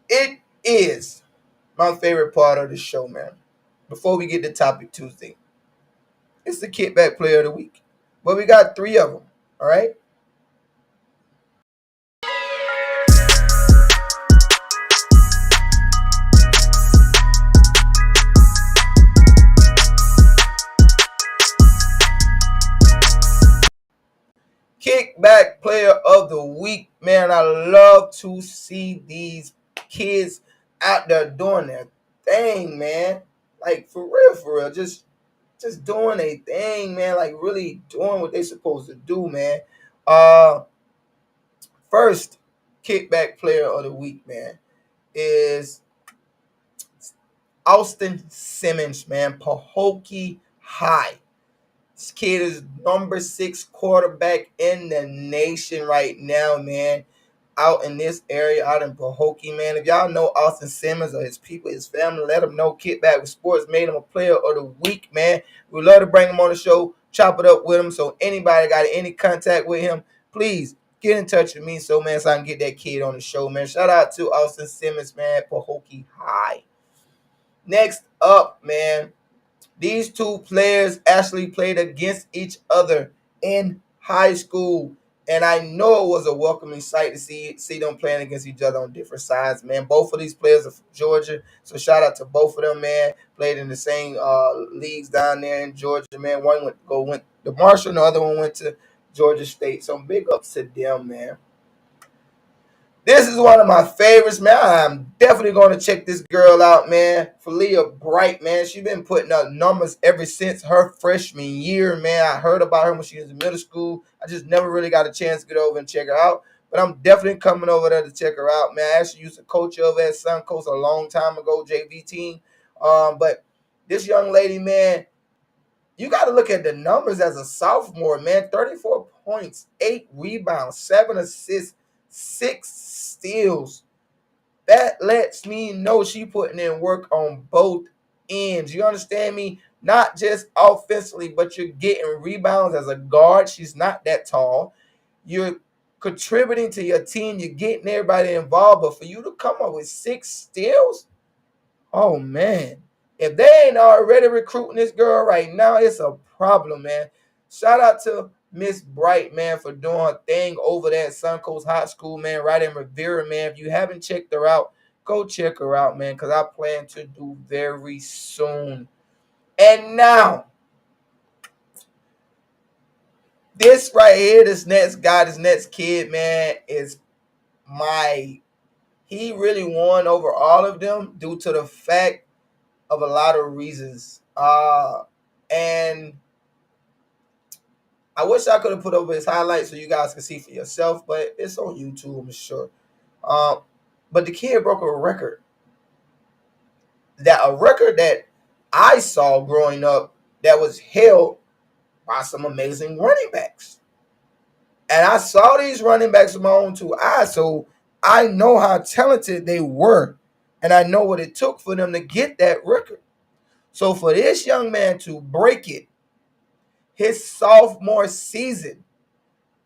it is my favorite part of the show, man. Before we get to Topic Tuesday, it's the Kickback Player of the Week. But we got 3 of them, all right? Kickback Player of the Week, man. I love to see these kids out there doing their thing, man. Like, for real. Just doing a thing, man. Like, really doing what they supposed to do, man. First Kickback Player of the Week, man, is Austin Simmons, man. Pahokee High. This kid is number 6 quarterback in the nation right now, man. Out in this area, out in Pahokee, man. If y'all know Austin Simmons or his people, his family, let them know Kickback with Sports made him a player of the week, man. We'd love to bring him on the show, chop it up with him. So anybody got any contact with him, please get in touch with me so I can get that kid on the show, man. Shout out to Austin Simmons, man, Pahokee High. Next up, man. These 2 players actually played against each other in high school. And I know it was a welcoming sight to see them playing against each other on different sides, man. Both of these players are from Georgia. So shout out to both of them, man. Played in the same leagues down there in Georgia, man. One went to Marshall, and the other one went to Georgia State. So big ups to them, man. This is one of my favorites, man. I'm definitely going to check this girl out, man. Falia Bright, man. She's been putting up numbers ever since her freshman year, man. I heard about her when she was in middle school. I just never really got a chance to get over and check her out. But I'm definitely coming over there to check her out, man. I actually used to coach over at Suncoast a long time ago, JV team. But this young lady, man, you got to look at the numbers as a sophomore, man. 34 points, 8 rebounds, 7 assists, 6 steals. That lets me know she putting in work on both ends. You understand me? Not just offensively, but you're getting rebounds as a guard. She's not that tall. You're contributing to your team. You're getting everybody involved. But for you to come up with 6 steals, oh, man. If they ain't already recruiting this girl right now, it's a problem, man. Shout out to Miss Bright, man, for doing her thing over there at Suncoast High School, man, right in Rivera, man. If you haven't checked her out, go check her out, man, because I plan to do very soon. And now, this right here, this next guy, this next kid, man, is he really won over all of them due to the fact of a lot of reasons. And I wish I could have put over his highlights so you guys can see for yourself, but it's on YouTube, I'm sure. But the kid broke a record. A record that I saw growing up that was held by some amazing running backs. And I saw these running backs with my own two eyes, so I know how talented they were. And I know what it took for them to get that record. So for this young man to break it his sophomore season,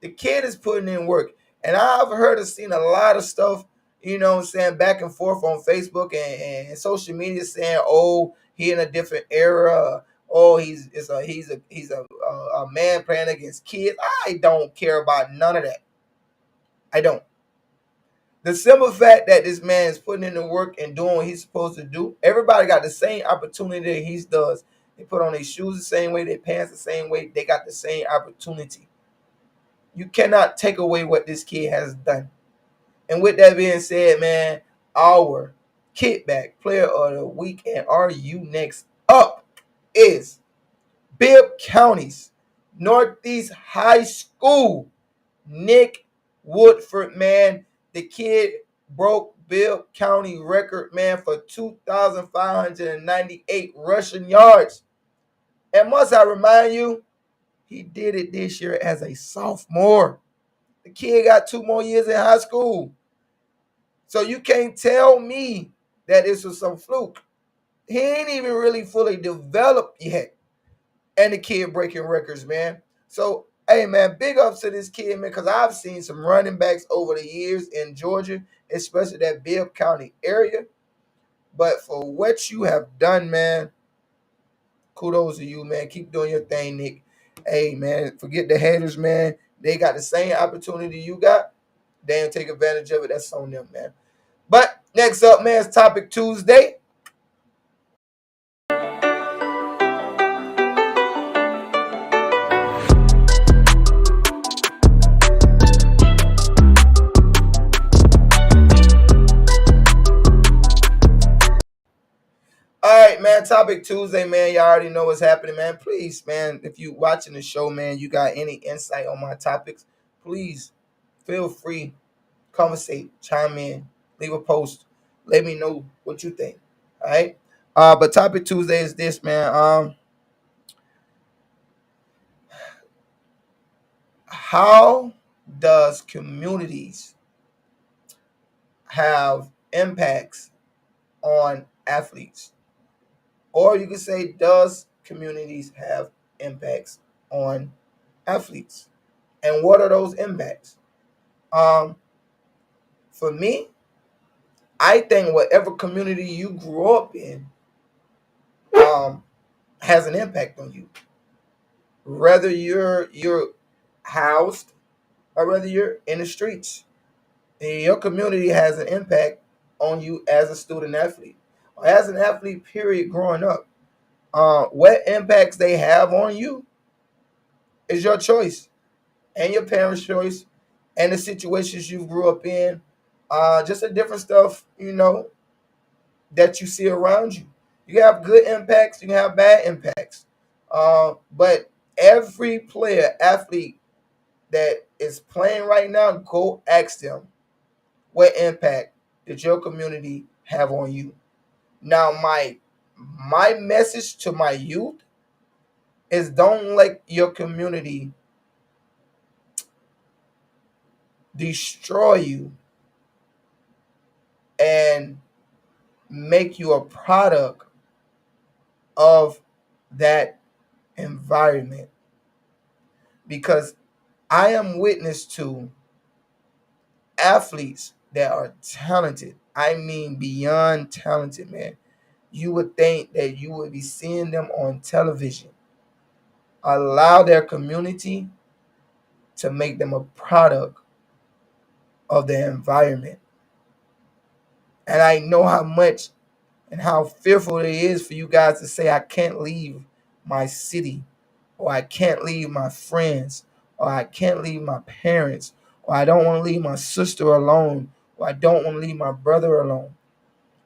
the kid is putting in work. And I've heard and seen a lot of stuff, back and forth on Facebook and social media saying, oh, he in a different era. Oh, he's a man playing against kids. I don't care about none of that. I don't. The simple fact that this man is putting in the work and doing what he's supposed to do, everybody got the same opportunity that he does. They put on their shoes the same way, their pants the same way. They got the same opportunity. You cannot take away what this kid has done. And with that being said, man, our KickBack Player of the Week and RU next up is Bibb County's Northeast High School, Nick Woodford, man. The kid broke Bibb County record, man, for 2,598 rushing yards. And must I remind you, he did it this year as a sophomore. The kid got 2 more years in high school. So you can't tell me that this was some fluke. He ain't even really fully developed yet. And the kid breaking records, man. So, hey, man, big ups to this kid, man, because I've seen some running backs over the years in Georgia, especially that Bibb County area. But for what you have done, man, kudos to you, man. Keep doing your thing, Nick. Hey, man, forget the haters, man. They got the same opportunity you got. They don't take advantage of it. That's on them, man. But next up, man, is Topic Tuesday. All right, man, Topic Tuesday, man. Y'all already know what's happening, man. Please, man, if you watching the show, man, you got any insight on my topics, please feel free, conversate, chime in, leave a post. Let me know what you think, all right? But Topic Tuesday is this, man. How does communities have impacts on athletes? Or you could say, does communities have impacts on athletes? And what are those impacts? For me, I think whatever community you grew up in has an impact on you. Whether you're housed or whether you're in the streets, your community has an impact on you as a student athlete. Or as an athlete, period, growing up. What impacts they have on you is your choice and your parents' choice and the situations you grew up in. Just the different stuff, that you see around you. You can have good impacts, you can have bad impacts. But every player, athlete that is playing right now, go ask them, what impact did your community have on you? Now, my message to my youth is, don't let your community destroy you and make you a product of that environment. Because I am witness to athletes that are talented. I mean beyond talented, man. You would think that you would be seeing them on television. Allow their community to make them a product of the environment. And I know how much and how fearful it is for you guys to say, I can't leave my city, or I can't leave my friends, or I can't leave my parents, or I don't want to leave my sister alone, or I don't want to leave my brother alone.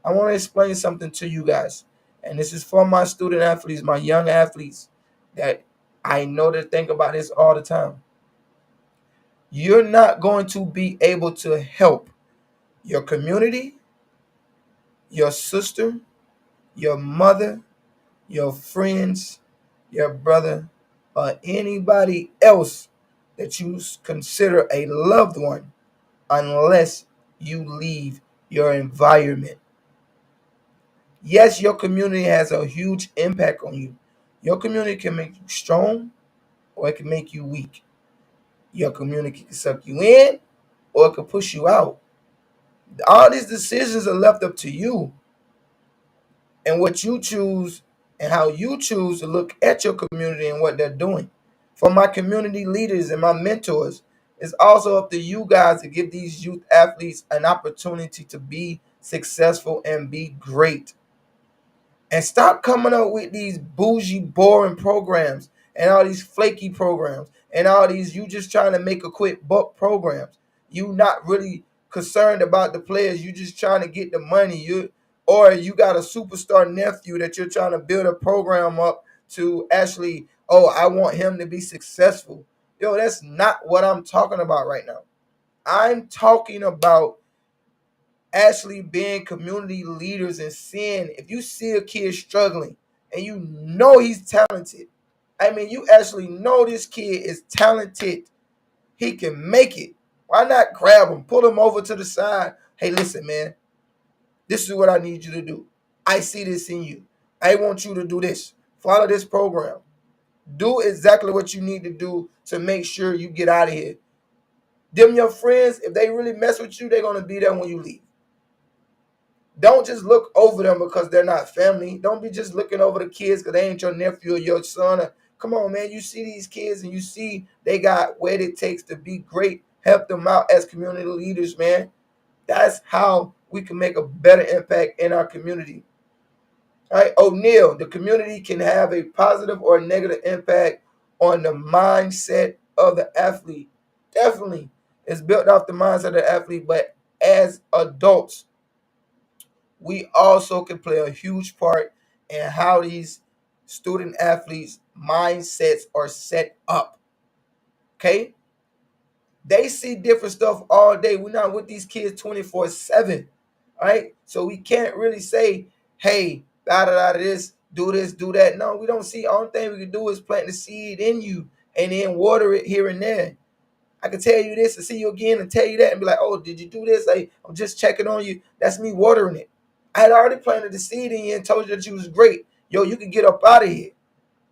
I want to explain something to you guys. And this is for my student athletes, my young athletes, that I know that think about this all the time. You're not going to be able to help your community, your sister, your mother, your friends, your brother, or anybody else that you consider a loved one unless you leave your environment. Yes, your community has a huge impact on you. Your community can make you strong or it can make you weak. Your community can suck you in or it can push you out. All these decisions are left up to you and what you choose and how you choose to look at your community and what they're doing. For my community leaders and my mentors, it's also up to you guys to give these youth athletes an opportunity to be successful and be great. And stop coming up with these bougie, boring programs and all these flaky programs and all these you just trying to make a quick buck programs. You not really concerned about the players. You just trying to get the money. Or you got a superstar nephew that you're trying to build a program up to actually, oh, I want him to be successful. Yo, that's not what I'm talking about right now. I'm talking about actually being community leaders and seeing if you see a kid struggling and you know he's talented. I mean, you actually know this kid is talented. He can make it. Why not grab him, pull him over to the side? Hey, listen, man, this is what I need you to do. I see this in you. I want you to do this. Follow this program. Do exactly what you need to do to make sure you get out of here. Them your friends, if they really mess with you, they're going to be there when you leave. Don't just look over them because they're not family. Don't be just looking over the kids because they ain't your nephew or your son. Come on, man. You see these kids and you see they got what it takes to be great. Help them out as community leaders, man. That's how we can make a better impact in our community. All right, O'Neal, the community can have a positive or negative impact on the mindset of the athlete. Definitely. It's built off the mindset of the athlete, but as adults, we also can play a huge part in how these student athletes' mindsets are set up. Okay? They see different stuff all day. We're not with these kids 24/7. All right? So we can't really say, hey, da da da this, do that. No, we don't see. Only thing we can do is plant the seed in you and then water it here and there. I can tell you this and see you again and tell you that and be like, oh, did you do this? Like, I'm just checking on you. That's me watering it. I had already planted the seed in you and told you that you was great. Yo, you can get up out of here.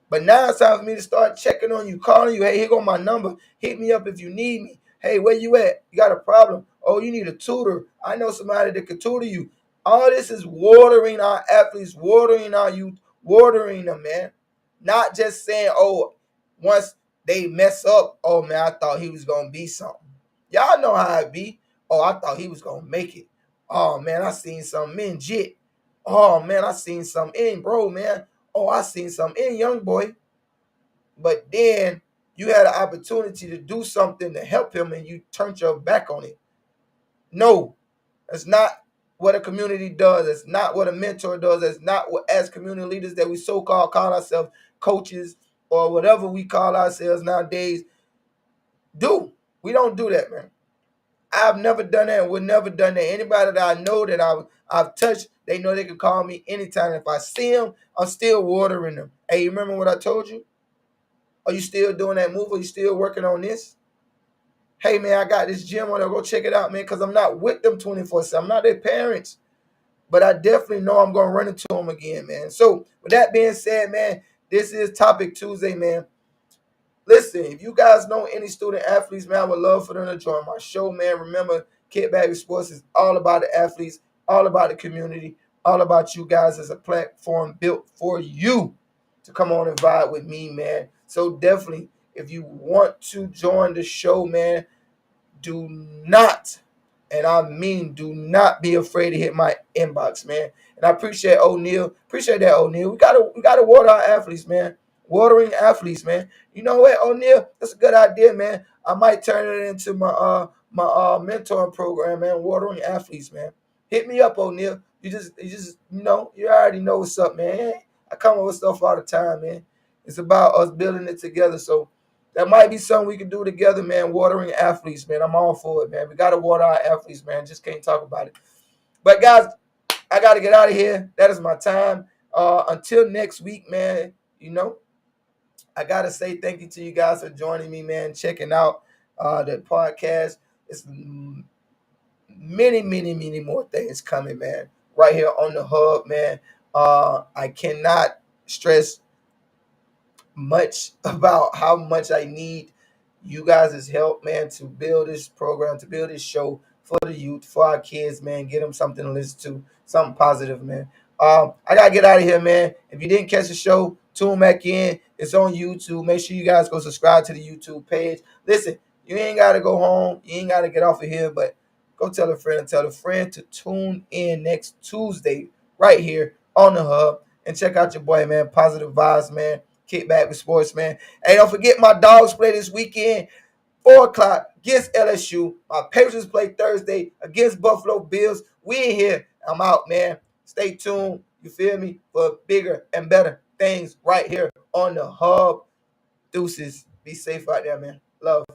But now it's time for me to start checking on you, calling you. Hey, here go my number. Hit me up if you need me. Hey, where you at? You got a problem? Oh, you need a tutor. I know somebody that can tutor you. All this is watering our athletes, watering our youth, watering them, man. Not just saying, oh, once they mess up, oh, man, I thought he was going to be something. Y'all know how it be. Oh, I thought he was going to make it. Oh, man, I seen something in Jit. Oh, man, I seen something in bro, man. Oh, I seen something in young boy. But then you had an opportunity to do something to help him and you turned your back on it. No, that's not what a community does. That's not what a mentor does. That's not what, as community leaders that we so-called call ourselves coaches or whatever we call ourselves nowadays, do. We don't do that, man. I've never done that and would never done that. Anybody that I know that I've touched, they know they can call me anytime. If I see them, I'm still watering them. Hey, you remember what I told you? Are you still doing that move? Are you still working on this? Hey, man, I got this gym on there. Go check it out, man, because I'm not with them 24/7. I'm not their parents. But I definitely know I'm going to run into them again, man. So, with that being said, man, this is Topic Tuesday, man. Listen, if you guys know any student athletes, man, I would love for them to join my show, man. Remember, KickBack Sports is all about the athletes, all about the community, all about you guys as a platform built for you to come on and vibe with me, man. So definitely, if you want to join the show, man, do not, and I mean do not be afraid to hit my inbox, man. And I appreciate O'Neal. Appreciate that, O'Neal. We gotta water our athletes, man. Watering athletes, man. You know what, O'Neal? That's a good idea, man. I might turn it into my mentoring program, man. Watering athletes, man. Hit me up, O'Neal. You already know what's up, man. I come up with stuff all the time, man. It's about us building it together. So That might be something we can do together, man. Watering athletes, man. I'm all for it, man. We got to water our athletes, man. Just can't talk about it. But, guys, I got to get out of here. That is my time. Until next week, man, I got to say thank you to you guys for joining me, man, checking out the podcast. It's many, many, many more things coming, man, right here on the hub, man. I cannot stress much about how much I need you guys' help, man, to build this program, to build this show for the youth, for our kids, man. Get them something to listen to, something positive, man. I gotta get out of here, man. If you didn't catch the show, tune back in. It's on YouTube. Make sure you guys go subscribe to the YouTube page. Listen, you ain't gotta go home. You ain't gotta get off of here, but go tell a friend and tell a friend to tune in next Tuesday right here on the hub and check out your boy, man. Positive vibes, man. Kickback with sports, man. Hey, don't forget my dogs play this weekend, 4 o'clock against LSU. My Patriots play Thursday against Buffalo Bills. We in here. I'm out, man. Stay tuned. You feel me? For bigger and better things right here on the hub. Deuces. Be safe out there, man. Love.